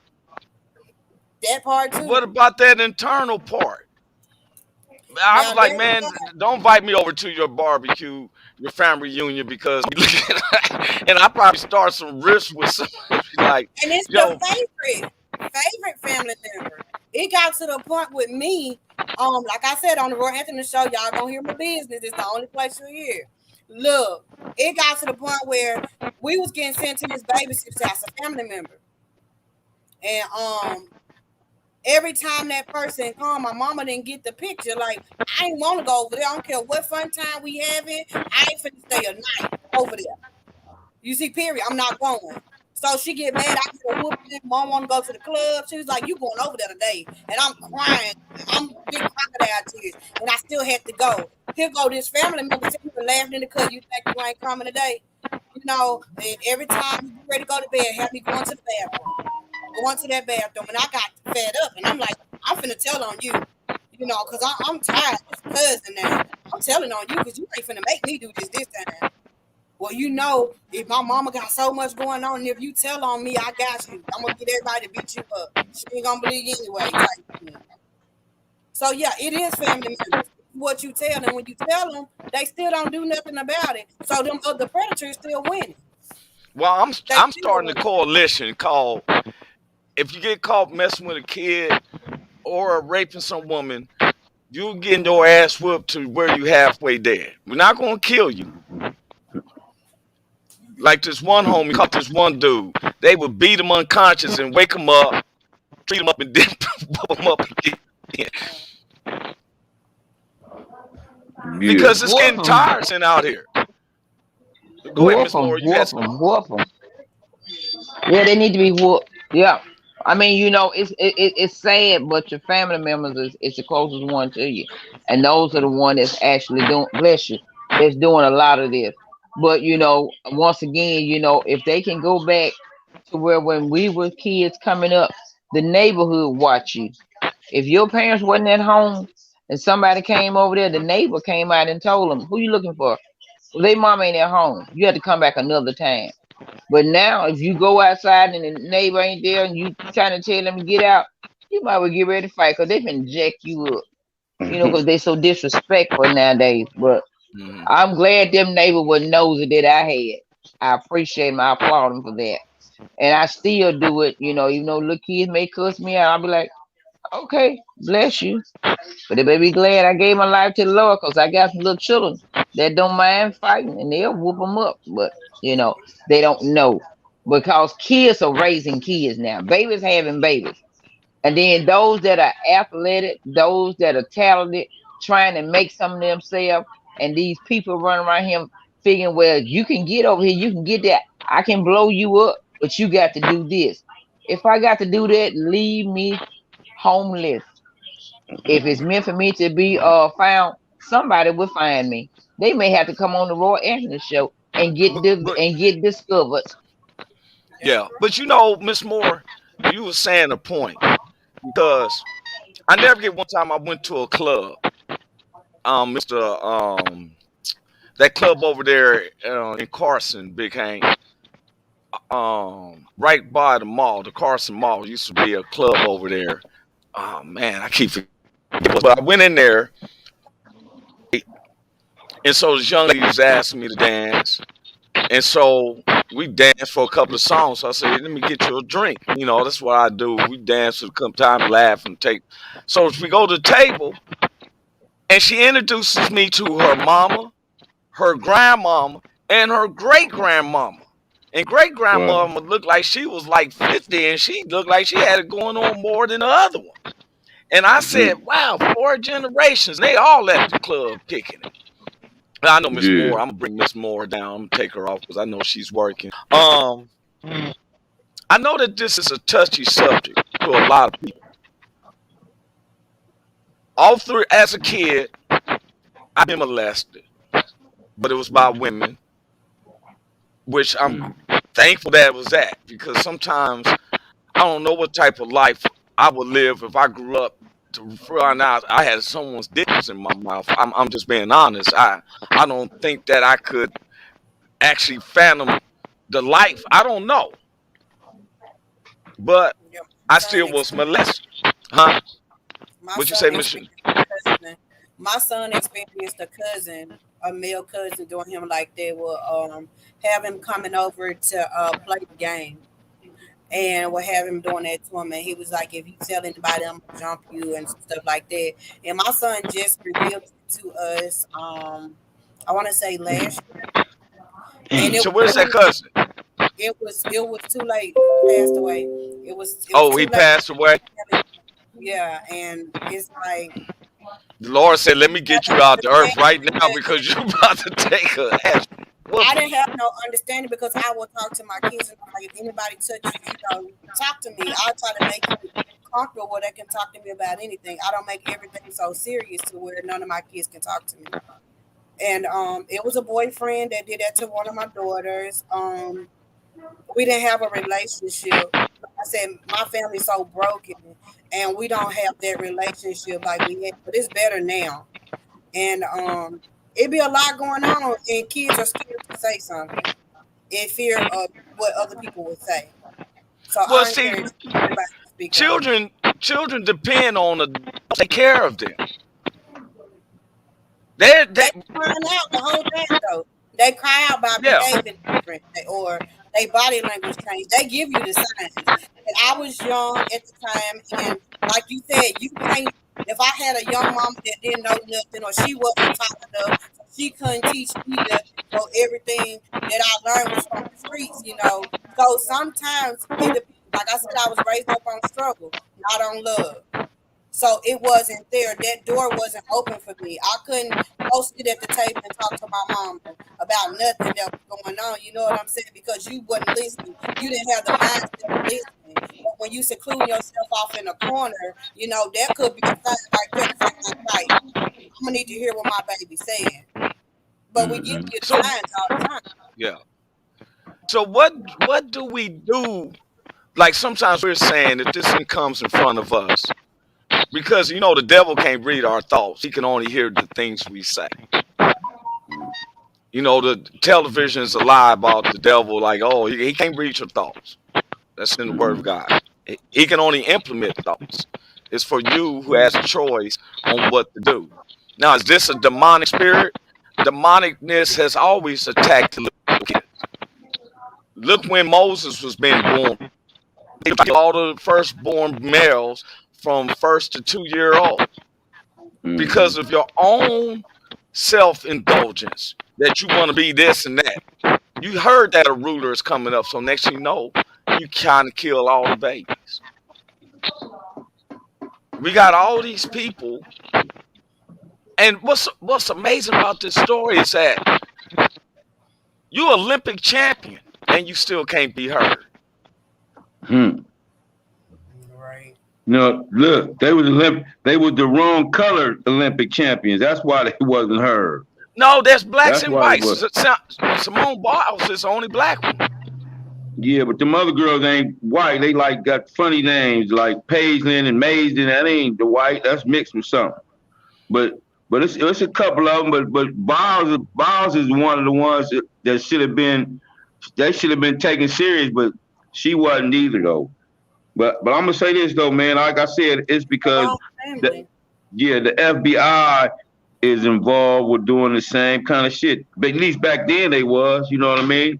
That part What too. about that internal part? I Now was like, that man, don't invite me over to your barbecue, your family reunion, because and I probably start some risks with somebody like, and it's the yo, favorite family member. It got to the point with me, like I said on the Roy Anthony show, y'all gonna hear my business. It's the only place you'll hear. Look, it got to the point where we was getting sent to this babysitter's house, a family member, and every time that person come, my mama didn't get the picture. Like I ain't want to go over there. I don't care what fun time we having. I ain't finna stay a night over there. You see, period. I'm not going. So she get mad. I get a whooping. Mom want to go to the club. She was like, "You going over there today?" And I'm crying. I'm big crocodile tears, and I still had to go. Here go this family member sitting here laughing in the cut. You think you ain't coming today? And every time you get ready to go to bed, have me going to the bathroom, going to that bathroom, and I got fed up, and I'm like, I'm finna tell on you, because I'm tired. This cousin now, I'm telling on you because you ain't finna make me do this time. Well, if my mama got so much going on, and if you tell on me, I got you. I'm gonna get everybody to beat you up. She ain't gonna believe you anyway. Type thing. So yeah, it is family members. What you tell them, when you tell them, they still don't do nothing about it. So them other predators still winning. well, They I'm still starting a winning. coalition called if you get caught messing with a kid or raping some woman, you getting your ass whooped to where you halfway dead. We're not gonna kill you. Like this one homie caught this one dude. They would beat him unconscious and wake him up, treat him up, and then whoop him up again. Yeah. Because it's Whoop getting them, tiresome out here. Go ahead, whoop Miss them, Laura. You had whoop something. them, whoop them. Yeah, they need to be whooped. Yeah. I mean, it's sad, but your family members is the closest one to you, and those are the one that's actually doing. Bless you, that's doing a lot of this. But once again, if they can go back to where when we were kids coming up, the neighborhood watch you. If your parents wasn't at home and somebody came over there, the neighbor came out and told them, "Who you looking for?" Well, their mom ain't at home. You have to come back another time. But now, if you go outside and the neighbor ain't there and you trying to tell them to get out, you might well get ready to fight because they can jack you up. Because they so disrespectful nowadays. But Mhm. I'm glad them neighbor was nosy that I had. I appreciate them. I applaud them for that. And I still do it, even though little kids may cuss me out, I'll be like, okay, bless you. But they better be glad I gave my life to the Lord because I got some little children that don't mind fighting and they'll whoop them up. But, they don't know because kids are raising kids now. Babies having babies. And then those that are athletic, those that are talented, trying to make some of themselves, and these people running around here figuring, well, you can get over here, you can get that. I can blow you up, but you got to do this. If I got to do that, leave me homeless. If it's meant for me to be found, somebody will find me. They may have to come on the Roy Anthony show and But get discovered. yeah, but Miss Moore, you were saying a point because I never get one time I went to a club, Mr. That club over there in Carson, Big Hank, right by the mall, the Carson Mall used to be a club over there. Oh man, I keep forgetting. But I went in there, and so this young lady was asking me to dance, and so we danced for a couple of songs. So I said, "Let me get you a drink." That's what I do. We dance for a time, laugh, and take. So we go to the table, and she introduces me to her mama, her grandmama, and her great grandmama. And great Wow. grandmama looked like she was like 50, and she looked like she had it going on more than the other one. And I said, wow, 4 generations. They all at the club kicking it. I know Miss Yeah. Moore. I'm gonna bring Miss Moore down. I'm gonna take her off because I know she's working. I know that this is a touchy subject to a lot of people. All through as a kid, I've been molested, but it was by women, which I'm thankful that it was that because sometimes I don't know what type of life I would live if I grew up to find out I had someone's dick was in my mouth. I'm just being honest. I don't think that I could actually fathom the life. I don't know, but Yeah, I my son still was experienced molested. Huh? my What you son say, Mission? experienced a cousin. My son experienced a male cousin doing him like they will have him coming over to play the game and will have him doing that to him. And he was like, if you tell anybody, I'm gonna jump you and stuff like that. And my son just revealed it to us. I want to say last year, and So where's that really cousin? it was too late. He passed away. It was Oh, too he late. passed away. Yeah, and it's like The Lord said, "Let me get you out the earth right now understanding. because you're about to take a ass I whooping." didn't have no understanding because I would talk to my kids and like if anybody touch you, talk to me. I try to make it comfortable where they can talk to me about anything. I don't make everything so serious to where none of my kids can talk to me. And it was a boyfriend that did that to one of my daughters. We didn't have a relationship. Like I said, my family's so broken and we don't have that relationship like we had, but it's better now. And it be a lot going on and kids are scared to say something in fear of what other people would say. So Well, I see, encourage everybody to speak up. children depend on the take care of them. They They crying out the whole time though. They cry out by yeah. behaving different or they body language change. They give you the signs. And I was young at the time, and like you said, you can't. If I had a young mama that didn't know nothing or she wasn't taught enough, so she couldn't teach me nothing. So everything that I learned was from the streets. So sometimes like I said, I was raised up on struggle, not on love. So it wasn't there. That door wasn't open for me. I couldn't go sit at the table and talk to my mom about nothing that was going on. You know what I'm saying? Because you wasn't listening. You didn't have the mindset of listening. But when you seclude yourself off in a corner, that could be a sign right there to say, "All right, I'm gonna need to hear what my baby's saying." But we give you the So signs all the time. yeah. So what do we do? Like sometimes we're saying if this thing comes in front of us, Because the devil can't read our thoughts. He can only hear the things we say. The television is a lie about the devil. Like, oh, he can't read your thoughts. That's in the Word of God. He can only implement thoughts. It's for you who has a choice on what to do. Now, is this a demonic spirit? Demonicness has always attacked the little kids. Look when Moses was being born. They killed all the firstborn males from 1st to 2-year old because of your own self-indulgence that you want to be this and that. You heard that a ruler is coming up, so next thing you know, you kind of kill all the babies. We got all these people, and what's amazing about this story is that you're Olympic champion and you still can't be heard. Right. No, look, they was the wrong colored Olympic champions. That's why they wasn't heard. No, there's blacks That's and why it whites. Simone Biles is the only black one. Yeah, but them other girls ain't white. They like got funny names like Paisley and Maisden. That ain't the white. That's mixed with something. But it's a couple of them. But Biles is one of the ones that should have been. They should have been taken serious, but she wasn't either though. But I'm gonna say this though, man. Like I said, it's because the FBI is involved with doing the same kind of shit. But at least back then they was. You know what I mean?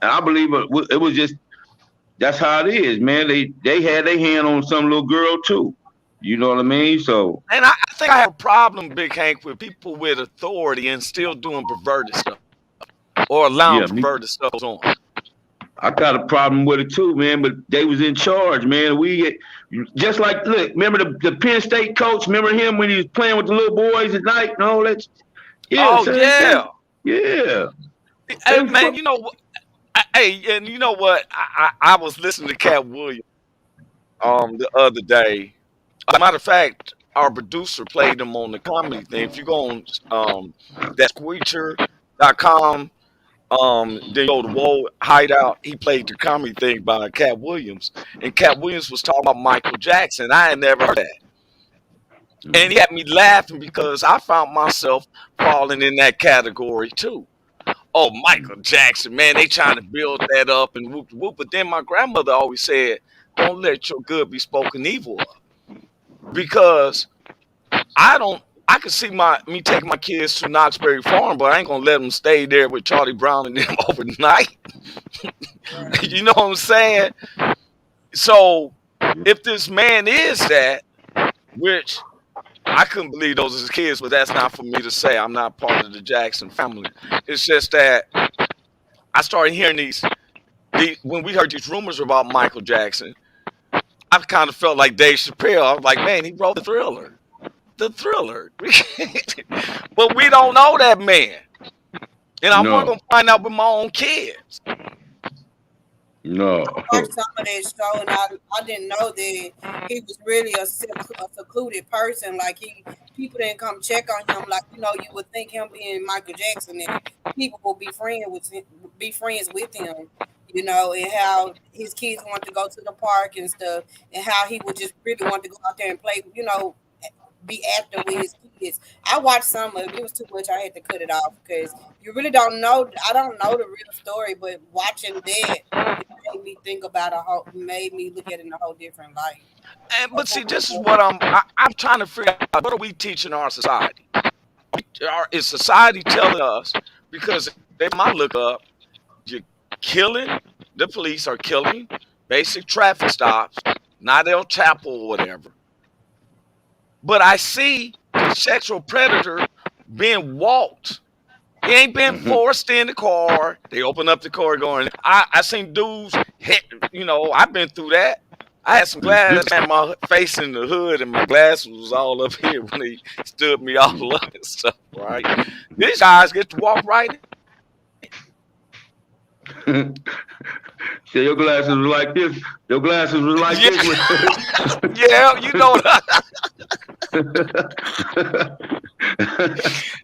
I believe it was just that's how it is, man. They had their hand on some little girl too. You know what I mean? So, and I think I have a problem, Big Hank, with people with authority and still doing perverted stuff or allowing perverted stuff on. I got a problem with it too, man. But they was in charge, man. We just like look. Remember the Penn State coach? Remember him when he was playing with the little boys at night and all that? Yeah. Hey, man, you know what? And you know what? I was listening to Cat Williams the other day. As a matter of fact, our producer played them on the comedy thing. If you go on that's Squeecher.com, then you go to Woe Hideout, he played the comedy thing by Cat Williams. And Cat Williams was talking about Michael Jackson. I had never heard that. And he had me laughing because I found myself falling in that category too. Oh, Michael Jackson, man, they trying to build that up and whoop whoop. But then my grandmother always said, don't let your good be spoken evil of. Because I could see me taking my kids to Knoxbury Farm, but I ain't gonna let them stay there with Charlie Brown and them overnight. You know what I'm saying? So if this man is that, which I couldn't believe those as kids, but that's not for me to say. I'm not part of the Jackson family. It's just that I started hearing these when we heard these rumors about Michael Jackson, I kind of felt like Dave Chappelle. I was like, man, he wrote the Thriller. The Thriller. But we don't know that man. And I'm not going to find out with my own kids. No. I watched some of that show, and I didn't know that he was really a secluded person. Like people didn't come check on him. Like you would think him being Michael Jackson, and people will be friends with him. And how his kids want to go to the park and stuff, and how he would just really want to go out there and play. Be active with his kids. I watched some of it. It was too much. I had to cut it off because you really don't know. I don't know the real story, but watching that it made me think about made me look at it in a whole different light. But see, this is what I'm trying to figure out. What are we teaching our society? Is society telling us? Because if I look up, you're killing. The police are killing basic traffic stops, not El Chapo or whatever. But I see the sexual predator being walked. He ain't been forced in the car. They open up the car going, I seen dudes hit, I've been through that. I had some glass, I had my face in the hood and my glass was all up here when they stood me all up and stuff, right? These guys get to walk right in. So your glasses were like this. Your glasses were like this. Yeah, you know that.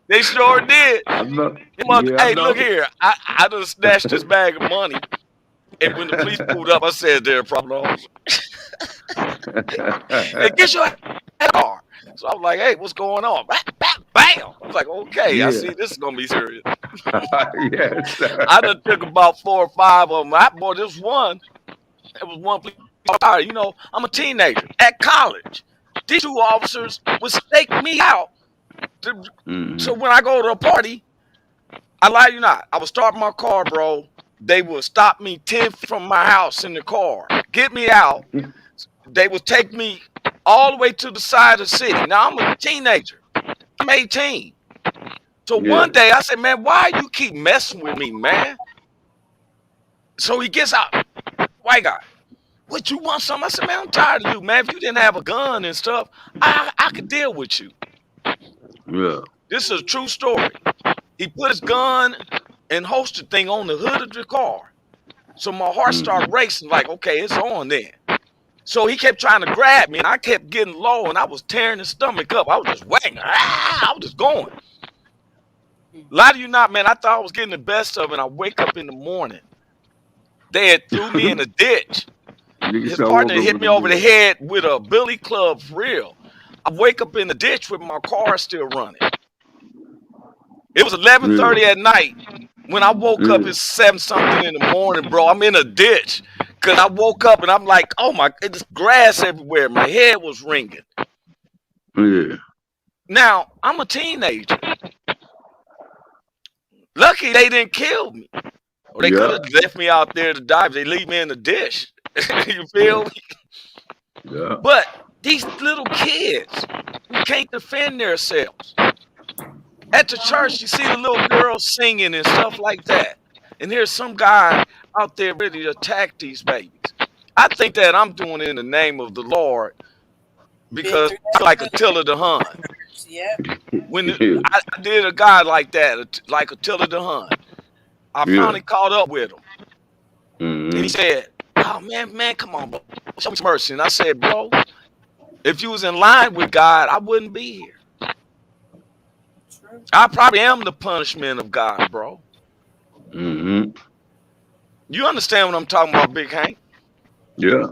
They sure did. Look here. I just snatched this bag of money. And when the police pulled up, I said, "They're a problem officer." Hey, get your car. So I was like, hey, what's going on? Bam. I was like, okay, I Yeah. see this is gonna be serious. Yes. I done took about 4 or 5 of them. This one, it was one police officer. You know, I'm a teenager at college. These 2 officers would stake me out. So when I go to a party, I lie you not, I would start my car, bro. They would stop me 10 feet from my house in the car, get me out. They would take me all the way to the side of the city. Now I'm a teenager. I'm 18. So one day I said, man, why you keep messing with me, man? So he gets out. White guy, what, you want something? I said, man, I'm tired of you, man. If you didn't have a gun and stuff, I could deal with you. Yeah. This is a true story. He put his gun and holster thing on the hood of the car. So my heart started racing like, okay, it's on then. So he kept trying to grab me, and I kept getting low, and I was tearing his stomach up. I was just whacking. I was just going. Lie to you not, man, I thought I was getting the best of it. I wake up in the morning. They had threw me in a ditch. His partner hit me over the head with a billy club for real. I wake up in the ditch with my car still running. It was 11:30 at night. When I woke up, it's 7-something in the morning, bro. I'm in a ditch. Because I woke up and I'm like, oh my, it's grass everywhere. My head was ringing. Yeah. Now, I'm a teenager. Lucky they didn't kill me. Or they could have left me out there to die if they leave me in the dish. You feel me? Yeah. But these little kids who can't defend themselves. At the church, you see the little girls singing and stuff like that. And here's some guy out there ready to attack these babies. I think that I'm doing it in the name of the Lord because I'm like Attila the Hun. Yeah. When I did a guy like that, like Attila the Hun, I finally caught up with him. And he said, oh, man, come on, bro. Show me some mercy. And I said, bro, if you was in line with God, I wouldn't be here. I probably am the punishment of God, bro. You understand what I'm talking about, Big Hank? Yeah.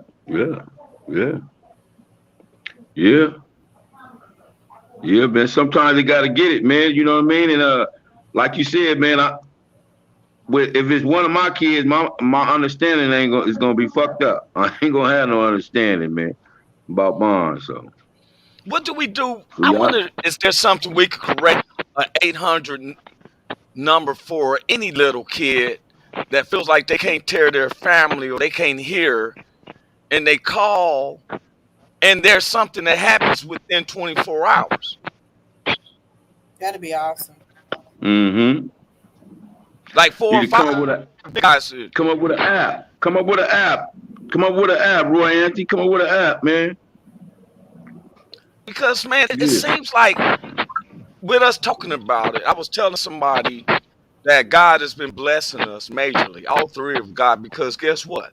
Yeah, man. Sometimes they gotta get it, man. You know what I mean? And like you said, man, if it's one of my kids, my understanding is gonna be fucked up. I ain't gonna have no understanding, man, about bonds. So what do we do? I wonder, is there something we could correct an 800 number for any little kid that feels like they can't tear their family or they can't hear, and they call, and there's something that happens within 24 hours? That'd be awesome. Like 4 or 5 guys. Come up with an app. Come up with an app, Roy Anthony. Come up with an app, man. Because, man, it seems like with us talking about it, I was telling somebody that God has been blessing us majorly, all three of God, because guess what?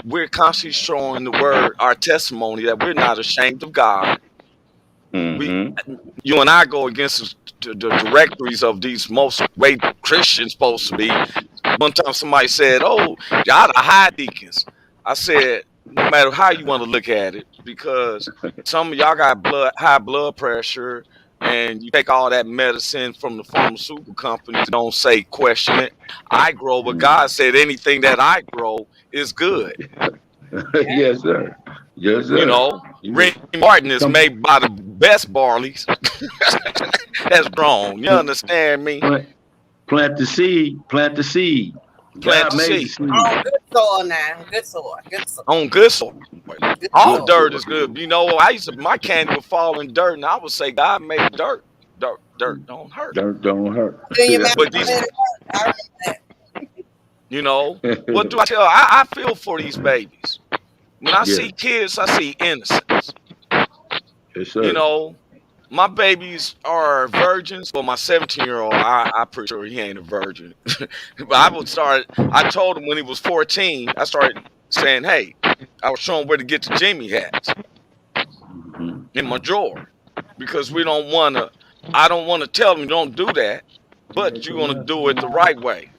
We're constantly showing the word, our testimony, that we're not ashamed of God. You and I go against the directories of these most way Christians supposed to be. One time somebody said, oh, y'all the high deacons. I said, no matter how you want to look at it, because some of y'all got high blood pressure, and you take all that medicine from the pharmaceutical companies, don't say question it. I grow, but God said anything that I grow is good. Yes, sir. Yes, sir. You know, Rick Martin is made by the best barleys that's grown. You understand me? Plant the seed. Plant the seed. Plant the seed. On good soil now. Good soil. Good soil. On good soil. All dirt is good. You know, my candy would fall in dirt, and I would say God made dirt. Dirt don't hurt. Dirt don't hurt. But these, you know, what do I tell? I feel for these babies. When I see kids, I see innocence. Yes, sir. You know, my babies are virgins. Well, my 17-year-old, I'm pretty sure he ain't a virgin. But I told him when he was 14, I started saying, hey, I was showing where to get the Jimmy hats in my drawer. Because I don't want to tell them don't do that, but you're going to do it the right way.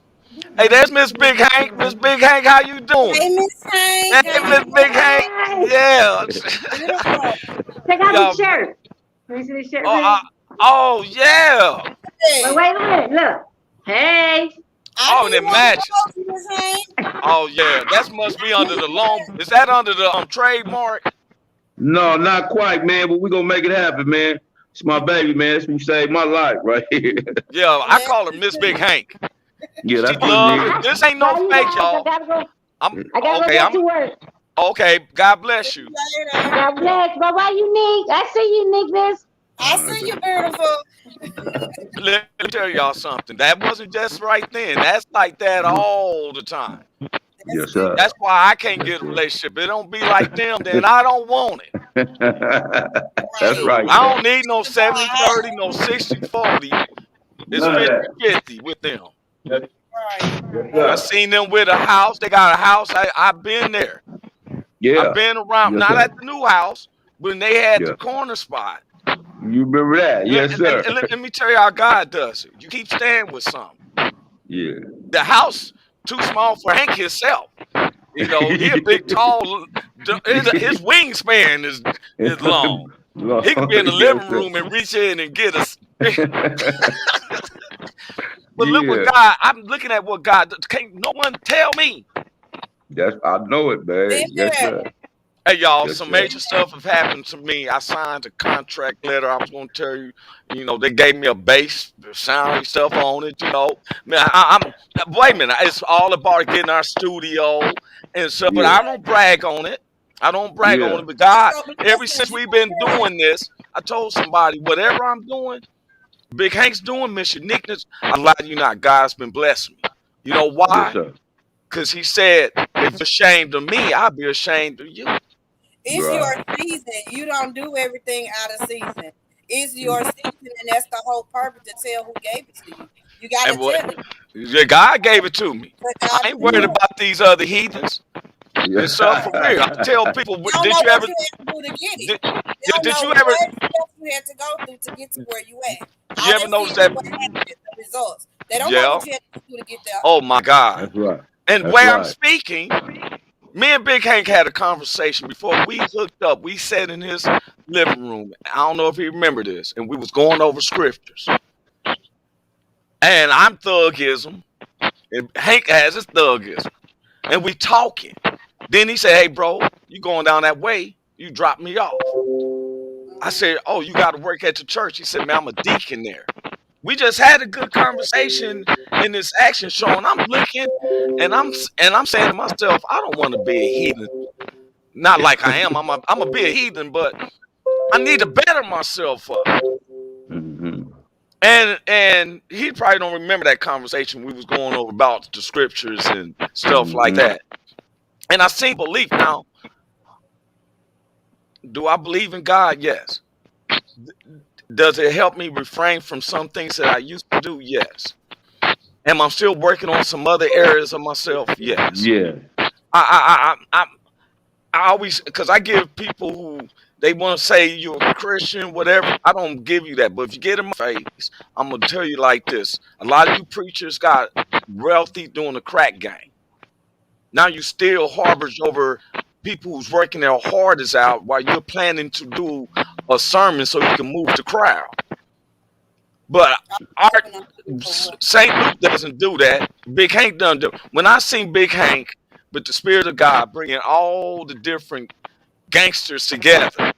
Hey, there's Miss Big Hank. Miss Big Hank, how you doing? Hey, Miss Hank. Hey, Miss Big Hank. Yeah. Beautiful. Check out Yeah. the shirt. Let me see the shirt, Oh, baby. oh yeah. Wait, Hey, wait a minute. Look. Hey. I Oh, and need it one of matches. those, Miss Hank. Oh yeah. That must be under the long. Is that under the trademark? No, not quite, man, but we're gonna make it happen, man. It's my baby, man. It's who saved my life right here. Yeah. I Yes, call her you Miss Big do. Hank. Yeah, She that's what love it. it This ain't no Bye, you fake, guys. I y'all. gotta go. I'm I gotta go okay. back to work. Okay. God See bless you. you later. God bless. Bye bye, unique. I see uniqueness. I see you, beautiful. Let me tell y'all something. That wasn't just right then. That's like that all the time. That's Yes, good. sir. That's why I can't Yes, get a sir. relationship. It don't be like them, then I don't want it. That's Right. right, I man. don't need no It's all 70-30, right. no 60-40. It's None of that. 50-50 with them. Yes, Right. I sir. seen them with a house. They got a house. I've been there. I've Yeah. been around, Yes, not sir. at the new house, when they had the Yeah. corner spot. You remember that? And, Yes, sir. let me tell you how God does it. You keep staying with something. Yeah. The house too small for Hank himself. You know, he a big, tall. His wingspan is long. He could be in the Yes, living sir. room and reach in and get us. But look what Yeah. God. I'm looking at what God. Can't no one tell me. I know it, man. Been Yes, there. sir. Hey y'all, Yes, some sir. major stuff have happened to me. I signed a contract letter. I was going to tell you, they gave me a bass, sound stuff on it. Man, I'm. Wait a minute, it's all about getting our studio and stuff. But Yeah. I don't brag on it. I don't brag on Yeah. it. But God, So ever blessings, since you we've been okay? doing this, I told somebody, whatever I'm doing, Big Hank's doing, Miss Uniqueness. I lie to you not. God's been blessing me. You know Yes, why? sir. Because He said, if you're ashamed of me, I'll be ashamed of you. It's your Right. season. You don't do everything out of season. It's your season, and that's the whole purpose to tell who gave it to you. You And gotta what? tell it. Yeah, God gave it to me. Let I God ain't be the worried Yeah. judge. about these other heathens and stuff for real. I Yeah. tell people, You don't know what you had to do to get it. did, They did, don't did know you ever, what steps you had to go through to get to where you at. you All ever they see notice is that? what happened, the results. They don't know Yeah. what you had to do to get there. Oh my God. That's right. And That's where I'm right. speaking, me and Big Hank had a conversation before we hooked up. We sat in his living room. I don't know if he remember this, and we was going over scriptures. And I'm thuggism, and Hank has his thuggism, and we talking. Then he said, "Hey, bro, you going down that way? You drop me off." I said, "Oh, you got to work at the church." He said, "Man, I'm a deacon there." We just had a good conversation in this action show, and I'm looking, and I'm saying to myself, I don't want to be a heathen. Not like I am. I'm a be a heathen, but I need to better myself up. Hmm. And he probably don't remember that conversation we was going over about the scriptures and stuff like Hmm. that. And I seen belief now. Do I believe in God? Yes. Does it help me refrain from some things that I used to do? Yes. Am I still working on some other areas of myself? Yes. Yeah. I always, because I give people who they want to say you're a Christian, whatever. I don't give you that. But if you get in my face, I'm gonna tell you like this: a lot of you preachers got wealthy doing the crack game. Now you still harbors over people who's working their hardest out while you're planning to do a sermon so you can move the crowd. But Art Open up to you for what? St. Luke doesn't do that. Big Hank doesn't do. When I seen Big Hank with the Spirit of God bringing all the different gangsters together,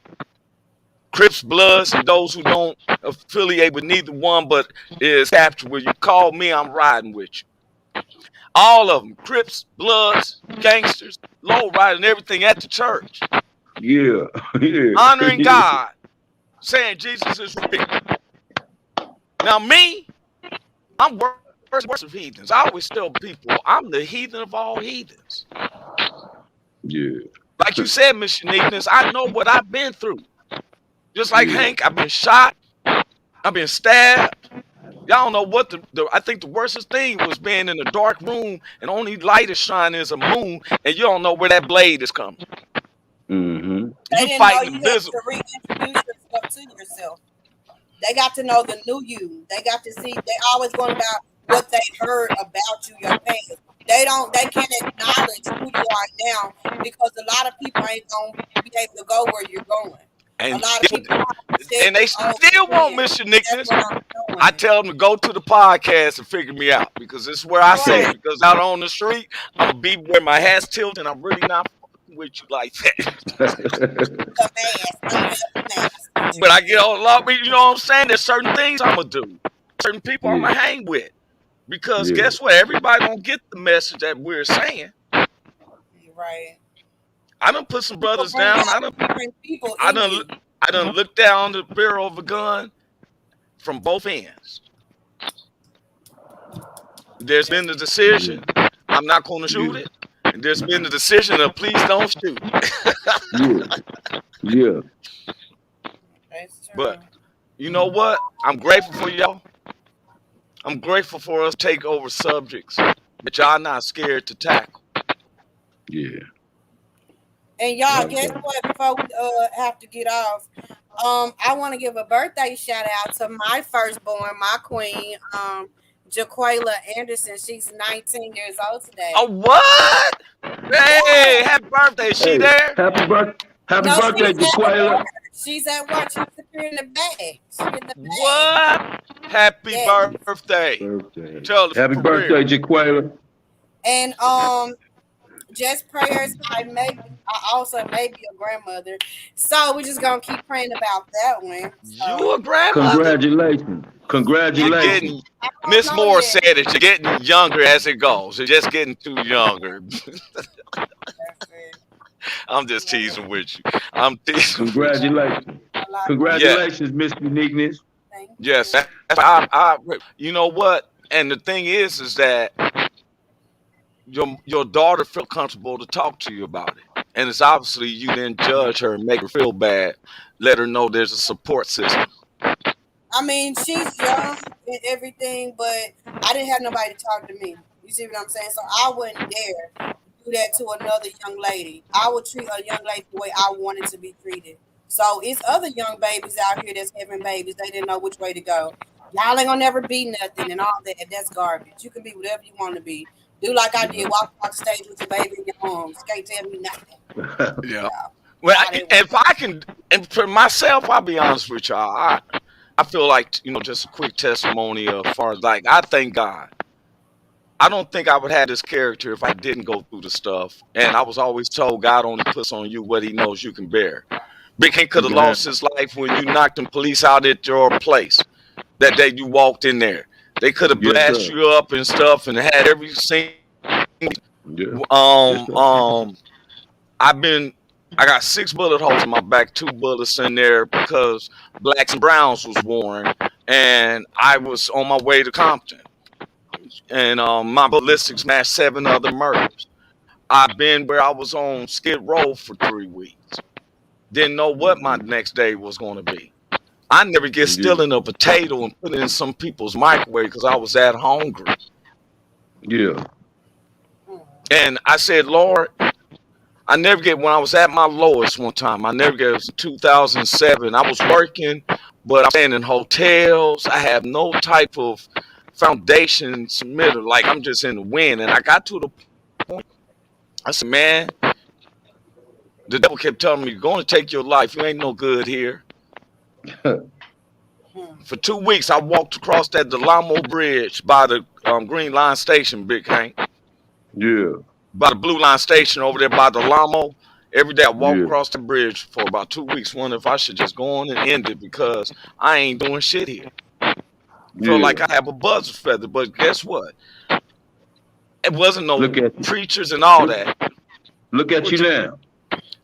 Crips, Bloods, and those who don't affiliate with neither one, but is captured. Where you call me, I'm riding with you. All of them, Crips, Bloods, gangsters, low riding everything at the church, Yeah. Yeah. honoring God, saying Jesus is real. Now me, I'm worse of heathens. I always tell people I'm the heathen of all heathens. Yeah. Like you said, Miss Uniqueness, I know what I've been through. Just like Yeah. Hank, I've been shot, I've been stabbed. Y'all know what I think the worstest thing was being in a dark room and only light is shining is a moon, and you don't know where that blade is coming. Hmm. They You didn't know fighting you the had visible. to reintroduce yourself to yourself. They got to know the new you. They got to see. They always going about what they heard about you, your past. They can't acknowledge who you are now because a lot of people ain't gonna be able to go where you're going. A And lot of people said, and they "Oh, still want man, Miss that's Uniqueness. what I'm I doing." tell them to go to the podcast and figure me out because this is where I say Right, it. Because out on the street, I'm gonna be where my hat's tilted, and I'm really not fucking with you like that. the mask. I'm gonna have the mask with But you. I get a lot. You know what I'm saying? There's certain things I'm gonna do. Certain people I'm Yeah, gonna hang with because yeah. guess what? Everybody don't get the message that we're saying. Right. I done put some People brothers bring down. out different people I in done, you. I done looked down the barrel of a gun from both ends. There's been the Yeah, decision, I'm not going to shoot yeah, it. And there's been the decision of please don't shoot. yeah, yeah. That's true. But you know what? I'm grateful for y'all. I'm grateful for us to take over subjects that y'all not scared to tackle. Yeah. And y'all, guess Okay. what? Before we have to get off, I want to give a birthday shout out to my firstborn, my queen, Jaquela Anderson. She's 19 years old Oh, today. what? Yeah. Hey, happy birthday. Is she Hey, there? happy No, birthday, she's at work. Jaquela. She's at work. She's securing the bag. She in the bag. What? Happy Yes. birthday. Birthday. Tell her Happy for real. birthday, Jaquela. And just prayers. I also may be a grandmother. So we're just gonna keep praying about that one. So You a grandmother? Congratulations. You're Congratulations. getting, I don't Miss know Moore yet. said it, you're getting younger as it goes. You're just getting too younger. That's it. I'm just teasing with you. I'm teasing with you. Congratulations. I like Yeah, Congratulations, Miss Uniqueness. thank yes. you. You know what? And the thing is that your daughter felt comfortable to talk to you about it. And it's obviously you didn't judge her and make her feel bad. Let her know there's a support system. I mean, she's young and everything, but I didn't have nobody to talk to me. You see what I'm saying? So I wouldn't dare do that to another young lady. I would treat a young lady the way I wanted to be treated. So it's other young babies out here that's having babies. They didn't know which way to go. Y'all ain't gonna never be nothing and all that. That's garbage. You can be whatever you want to be. Do like I did. Walk off the stage with your baby in your arms. Can't tell me nothing. Yeah. Yeah. Well, I didn't. if I can, and for myself, I'll be honest with y'all. I feel like, just a quick testimony of far as like, I thank God. I don't think I would have this character if I didn't go through the stuff. And I was always told God only puts on you what he knows you can bear. Big Hank could You have can have. lost his life when you knocked them police out at your place that day you walked in there. They could have Yes, blasted sir. you up and stuff and had every single. Yeah. Yes, Um, sir. um, I got 6 bullet holes in my back, 2 bullets in there because blacks and browns was warring, and I was on my way to Compton, and my ballistics smashed 7 other murders. I've been where I was on Skid Row for 3 weeks. Didn't know what my next day was going to be. I never get Yeah. stealing a potato and put it in some people's microwave because I was that hungry. Yeah. And I said, Lord, I never get, when I was at my lowest one time, I never get, it was 2007. I was working, but I'm staying in hotels. I have no type of foundation submitted. Like I'm just in the wind. And I got to the point, I said, man, the devil kept telling me, you're going to take your life. You ain't no good here. For 2 weeks, I walked across that Delamo Bridge by the Green Line Station, Big Hank. Yeah. By the Blue Line Station over there by the Delamo. Every day I walk Yeah. across the bridge for about 2 weeks, wondering if I should just go on and end it because I ain't doing shit here. Feel Yeah. like I have a buzzard feather, but guess what? It wasn't no Look at you. preachers and all Look, that. look at you now.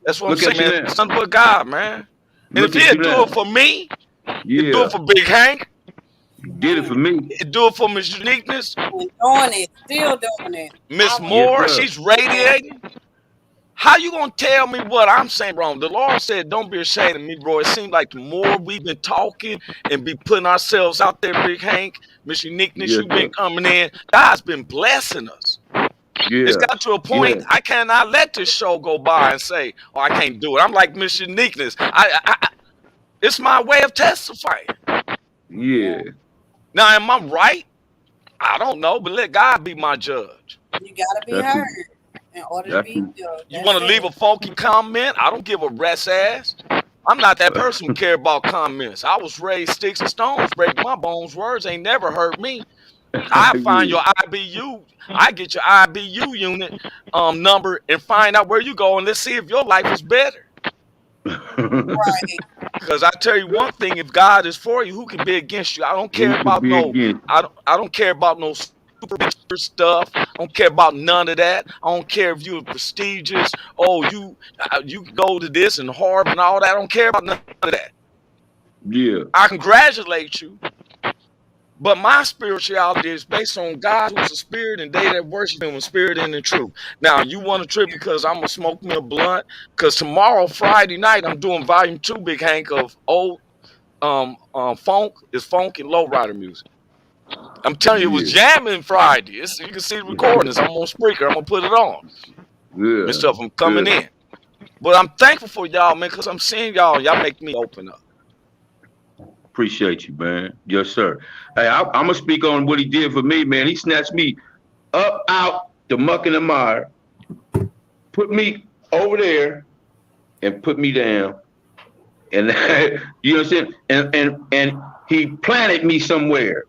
That's what I'm Look at saying, you man. now. It's nothing but God, man. And Look if at he'll you do now. it for me, he'll do Yeah. it for Big Hank, Did it for me. he'll do it for Miss Uniqueness, Doing it, still doing it. Miss I Yes, Moore, sir. she's radiating. How you gonna tell me what I'm saying wrong? The Lord said, "Don't be ashamed of me, bro." It seems like the more we've been talking and be putting ourselves out there, Big Hank, Miss Uniqueness, Yes, you've been sir. coming in. God's been blessing us. It's Yeah. got to a point Yeah. I cannot let this show go by and say, "Oh, I can't do it." I'm like Miss Uniqueness. It's my way of testifying. Yeah. Now, am I right? I don't know, but let God be my judge. You gotta be That's heard in order to that's be good. You That's want to leave it. a funky comment? I don't give a rat's ass. I'm not that person who care about comments. I was raised sticks and stones, break my bones. Words ain't never hurt me. I find your IBU. I get your IBU unit number and find out where you go, and let's see if your life is better. Right. Because I tell you one thing: if God is for you, who can be against you? I don't care Who could about be no. against? I don't care about no super stuff. I don't care about none of that. I don't care if you're prestigious. Oh, you go to this and Harvard and all that. I don't care about none of that. Yeah. I congratulate you. But my spirituality is based on God, who's a spirit, and they that worship him in spirit and in truth. Now, you want a trip because I'm going to smoke me a blunt? Because tomorrow, Friday night, I'm doing volume 2, Big Hank, of old funk and lowrider music. I'm telling you, it was Yeah. jamming Friday. You can see the recordings. I'm on Spreaker. I'm going to put it on. And Good. stuff, I'm coming Good. in. But I'm thankful for y'all, man, because I'm seeing y'all. Y'all make me open up. Appreciate you, man. Yes, sir. Hey, I'm gonna speak on what he did for me, man. He snatched me up out the muck and the mire, put me over there, and put me down. And you know what I'm saying? And he planted me somewhere.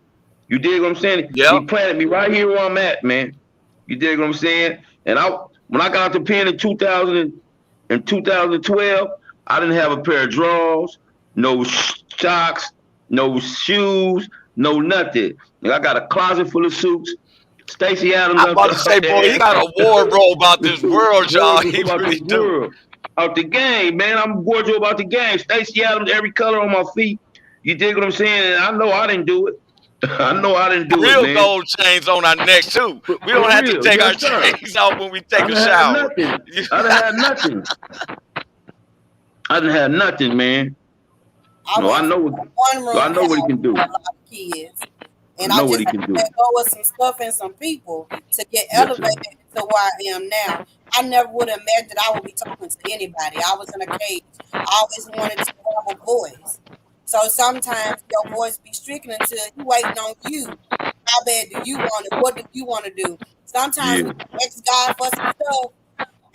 You dig what I'm saying? He Yep. planted me right here where I'm at, man. You dig what I'm saying? And when I got out the pen in 2012, I didn't have a pair of drawers, no socks, no shoes, no nothing. Like, I got a closet full of suits. Stacey Adams I'm about to say, boy, he got a wardrobe out this world, y'all. He about really this do. world. Out the game, man. I'm wardrobe about the game. Stacey Adams, every color on my feet. You dig what I'm saying? And I know I didn't do it. I know I didn't do it, Real man. gold chains on our necks too. We don't For have to real, take our yes, sir. chains off when we take I a done had shower. nothing. I done had nothing. I done had nothing, man. I No, I went know from one I room know what he house can do. with a lot of kids, I and I know what just he had can to do. let go of some stuff and some people to get Yes, sir. elevated to where I am now. I never would have imagined I would be talking to anybody. I was in a cage. I always wanted to have a voice. So sometimes your voice be stricken until you waiting on you. How bad do you want it? What do you want to do? Sometimes we Yeah. ask God for some stuff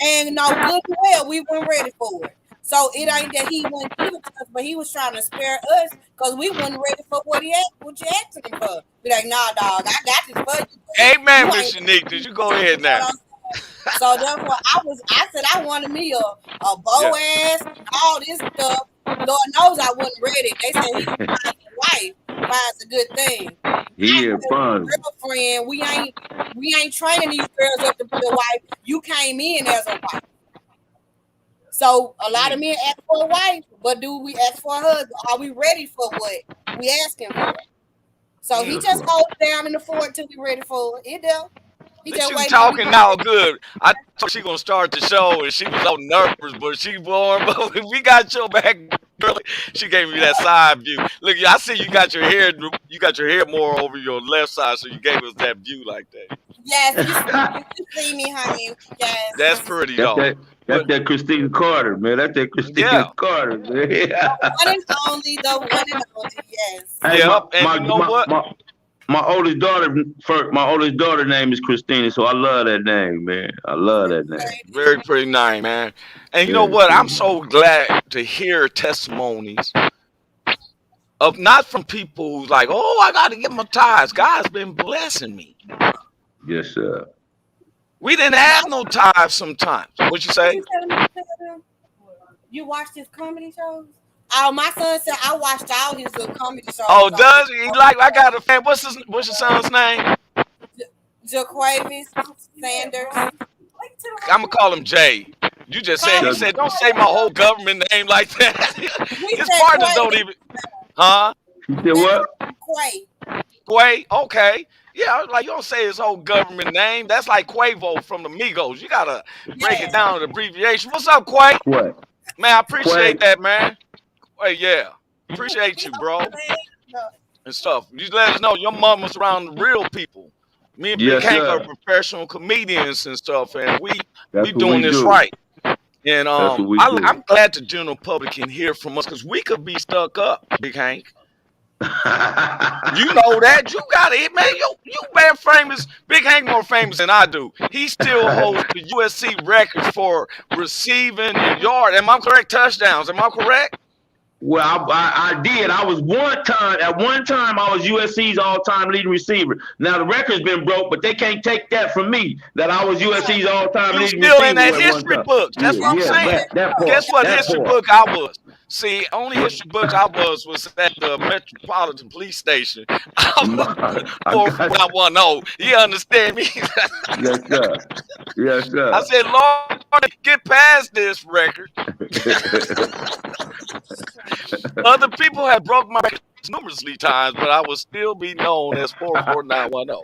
and no good and well, we weren't ready for it. So it ain't that he wouldn't give it to us, but he was trying to spare us because we weren't ready for what you asking him for. Be like, nah, dog, I got this for you, but Amen, you Miss ain't. Unique. Did you go You ahead know what now? I'm saying? So therefore, I said I wanted me a Yeah. bow ass and all this stuff. Lord knows I wasn't ready. They said he who finds a wife finds a good thing. He had fun. Girlfriend, we ain't training these girls up to be a wife. You came in as a wife. So a lot of men ask for a wife, but do we ask for a husband? Are we ready for what we asking for? So he That's just right. holds down in the fort until we ready for it. It do. He Look, just you waiting on we talking get now ready. good. I thought she gonna start the show and she was so nervous, but she born. But we got your back, girl. She gave me that side view. Look, I see you got your hair more over your left side, so you gave us that view like that. Yes, you see me, honey. That's Yes. pretty That's though. that that's But that Christina Carter, man. That's that Christina yeah, Carter, man. The one and only, yes. Hey, yep. And you know what? my oldest daughter my oldest daughter name is Christina, so I love that name, man. I love that name. Very pretty nice, man. And you know Yeah, what? pretty I'm nice. so glad to hear testimonies of not from people who's like, oh, I got to get my tithes. God's been blessing me. Yes, sir. We didn't have no tithes sometimes. What you What say? you telling me to tell them? You watch his comedy shows? Oh, my son said I watched all his little comedy shows Oh, on does he like? I got a fan. What's your son's name? Jaquavis Sanders. I'm gonna call him Jay. You just said he Does said don't say my whole government name like that. We His said partners Quay. don't even. Huh? he said That's what? Quay. Quay. Okay. Yeah, I was like you don't say his whole government name. That's like Quavo from the Migos. You gotta break it Yes. down to abbreviation. What's up, Quay? What? Man, I Quay. appreciate that, man. Hey, yeah, appreciate you, bro, and stuff. You let us know your mama's around the real people. Me and Big Yes, Hank are sir. professional comedians and stuff, and we That's what doing we this do. right. And That's what we do. I'm glad the general public can hear from us because we could be stuck up, Big Hank. You know that. You got it, man. You man famous. Big Hank more famous than I do. He still holds the USC record for receiving and yard. Am I correct? Touchdowns. Am I correct? Well, I did. I was at one time, I was USC's all-time leading receiver. Now, the record's been broke, but they can't take that from me, that I was USC's all-time You leading still receiver in that at one history time. books. That's what I'm saying. That part. Guess what That history part. book I was? See, only history book I was at the Metropolitan Police Station. I got 44110. You understand me? Yes, sir. Yes, sir. I said, Lord, get past this record. Other people have broke my record numerously times, but I will still be known as 44910.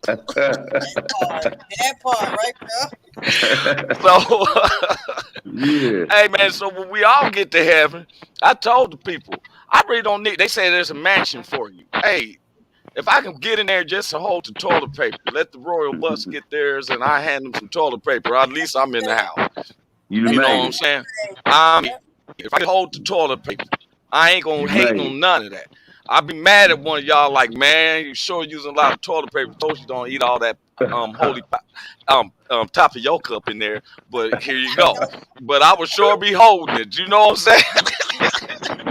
That part right there. So, Yeah. hey man, so when we all get to heaven, I told the people, I really don't need. They say there's a mansion for you. Hey, if I can get in there just to hold the toilet paper, let the royal bus get theirs, and I hand them some toilet paper. At least I'm in the house. You You know what made I'm it. saying? If I can hold the toilet paper, I ain't gonna You hate made on none of that. I'll be mad at one of y'all like, man, you sure using a lot of toilet paper. Told you don't eat all that holy tapioca up in there, but here you go. But I would sure be holding it. You know what I'm saying?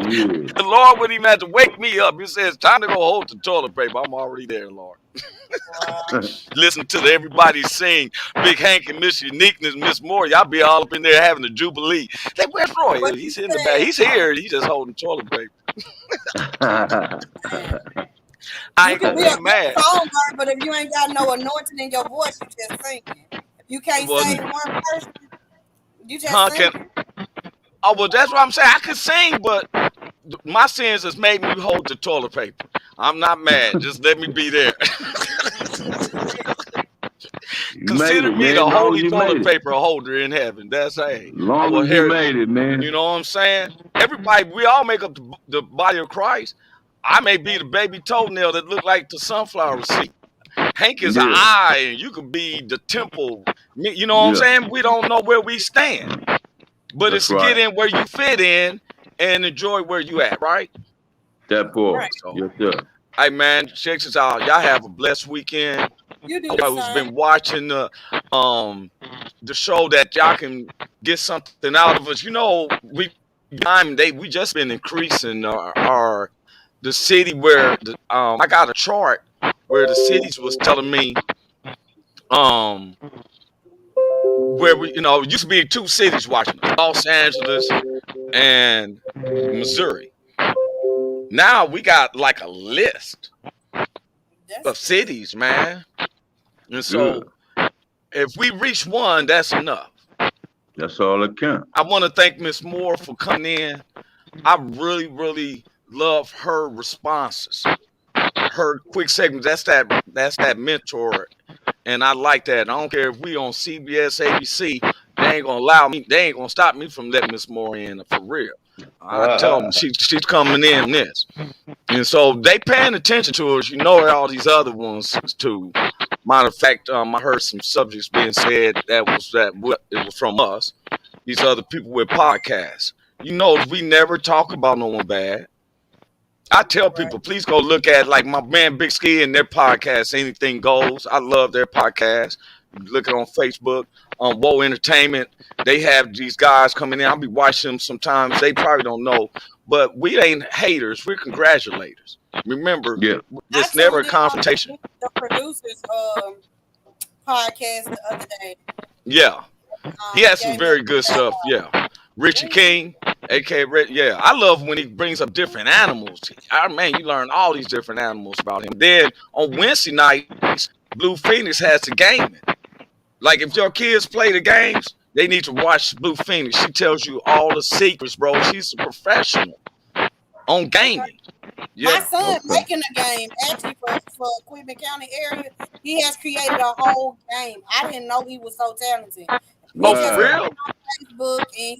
Yeah. The Lord wouldn't even have to wake me up. He says, time to go hold the toilet paper. I'm already there, Lord. Listen to everybody sing Big Hank and Miss Uniqueness, Miss Moore. Y'all be all up in there having a jubilee. Like, where's Roy? What He's you in the said. back. He's here. He's just holding toilet paper. I You ain't can gonna be be a mad. good songbird, but if you ain't got no anointing in your voice, you just singing. If you can't Well, save one person, you just huh, singing. oh, well, that's what I'm saying. I could sing, but my sins has made me hold the toilet paper. I'm not mad. Just let me be there. You made Consider it, me man. the Long as holy you made toilet it. paper holder in heaven. That's hey. I Long will as you hear. made it, man. You know what I'm saying? Everybody, we all make up the body of Christ. I may be the baby toenail that look like the sunflower seed. Hank is an Yeah. eye, and you could be the temple. You know what I'm Yeah. saying? We don't know where we stand, but it's That's to get right. in where you fit in and enjoy where you at, right? That part. Right. So, Yes, sir. hey man, check this out. Y'all have a blessed weekend. You do the Y'all who's same. been watching the show that y'all can get something out of us. You know, we just been increasing our the city where I got a chart where the cities was telling me um where we it used to be two cities watching us, Los Angeles and Missouri. Now we got like a list That's of cities, man. And Good. so if we reach one, that's enough. That's all that counts. I want to thank Miss Moore for coming in. I really, really love her responses, her quick segments. That's that mentor, and I like that. I don't care if we on CBS, ABC. They ain't gonna allow me. They ain't gonna stop me from letting Miss Moore in for real. I tell them she's coming in this, and so they paying attention to us. You know, all these other ones too. Matter of fact, I heard some subjects being said it was from us. These other people with podcasts. You know, we never talk about no one bad. I tell people, please go look at like my man Big Ski and their podcast, Anything Goes. I love their podcast. Look it on Facebook, on Woe Entertainment. They have these guys coming in. I'll be watching them sometimes. They probably don't know, but we ain't haters. We're congratulators. Remember, Yeah. it's never a confrontation. The producers podcast the other day. Yeah, he has some gave very me- good stuff. Yeah, Richie King, aka Red. Yeah, I love when he brings up different animals. Man, you learn all these different animals about him. Then on Wednesday nights, Blue Phoenix has the gaming. Like if your kids play the games, they need to watch Blue Phoenix. She tells you all the secrets, bro. She's a professional on gaming. My Yeah, son Okay. making a game actually for Quitman County area. He has created a whole game. I didn't know he was so talented. oh He for just real? on Facebook and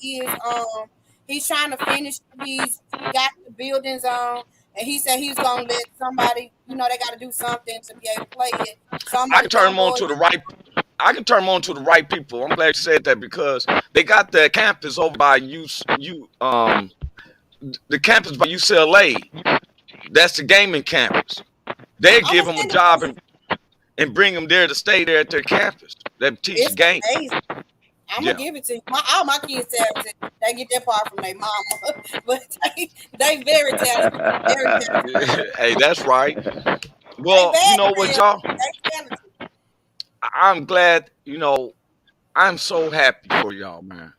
he's trying to finish. He's got the buildings on, and he said he's gonna let somebody. They got to do something to be able to play it. I Somebody can turn them on to the right. I can turn them on to the right people. I'm glad you said that because they got the campus over by the campus by UCLA. That's the gaming campus. They give them a Understand job it. and bring them there to stay there at their campus. They teach It's the game. amazing. I'm Yeah. gonna give it to you. All my kids talented. They get that part from their mama, but they very talented. Very talented. Hey, that's right. They Well, you bad know what, talented. y'all? They talented. I'm glad, I'm so happy for y'all, man.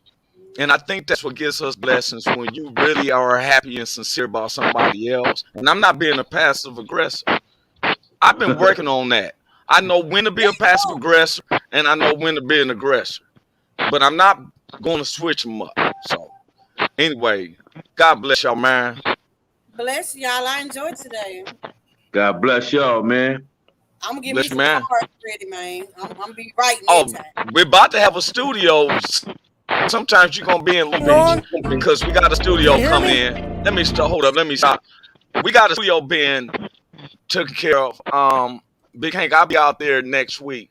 And I think that's what gives us blessings when you really are happy and sincere about somebody else. And I'm not being a passive aggressor. I've been working on that. I know when to be a passive aggressor and I know when to be an aggressor. But I'm not going to switch them up. So, anyway, God bless y'all, man. Bless y'all. I enjoyed today. God bless y'all, man. I'm gonna give Bless me you, some man. cards ready, man. I'm gonna be writing Oh, that time. we're about to have a studio. Sometimes you're going to be in Long Beach because we got a studio coming in. Hold up. Let me stop. We got a studio being taken care of. Big Hank, I'll be out there next week.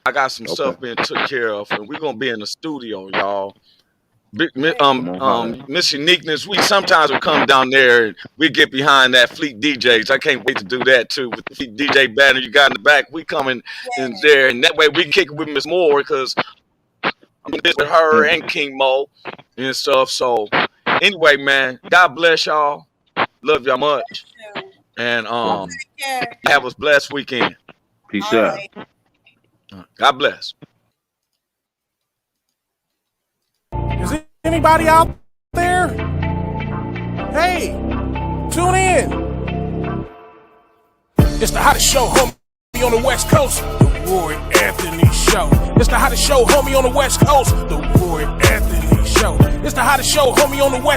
I got some stuff being took care of, and we're going to be in the studio, y'all. Miss Uniqueness, we sometimes will come down there and we get behind that Fleet DJs. I can't wait to do that too with the Fleet DJ banner you got in the back. We coming in there, and that way we can kick it with Miss Moore because I'm with her and King Mo and stuff. So anyway, man, God bless y'all. Love y'all much, and have a blessed weekend. Peace out. God bless. Is anybody out there? Hey, tune in. It's the hottest show, homie, on the West Coast. The Roy Anthony Show. It's the hottest show, homie, on the West Coast. The Roy Anthony Show. It's the hottest show, homie, on the West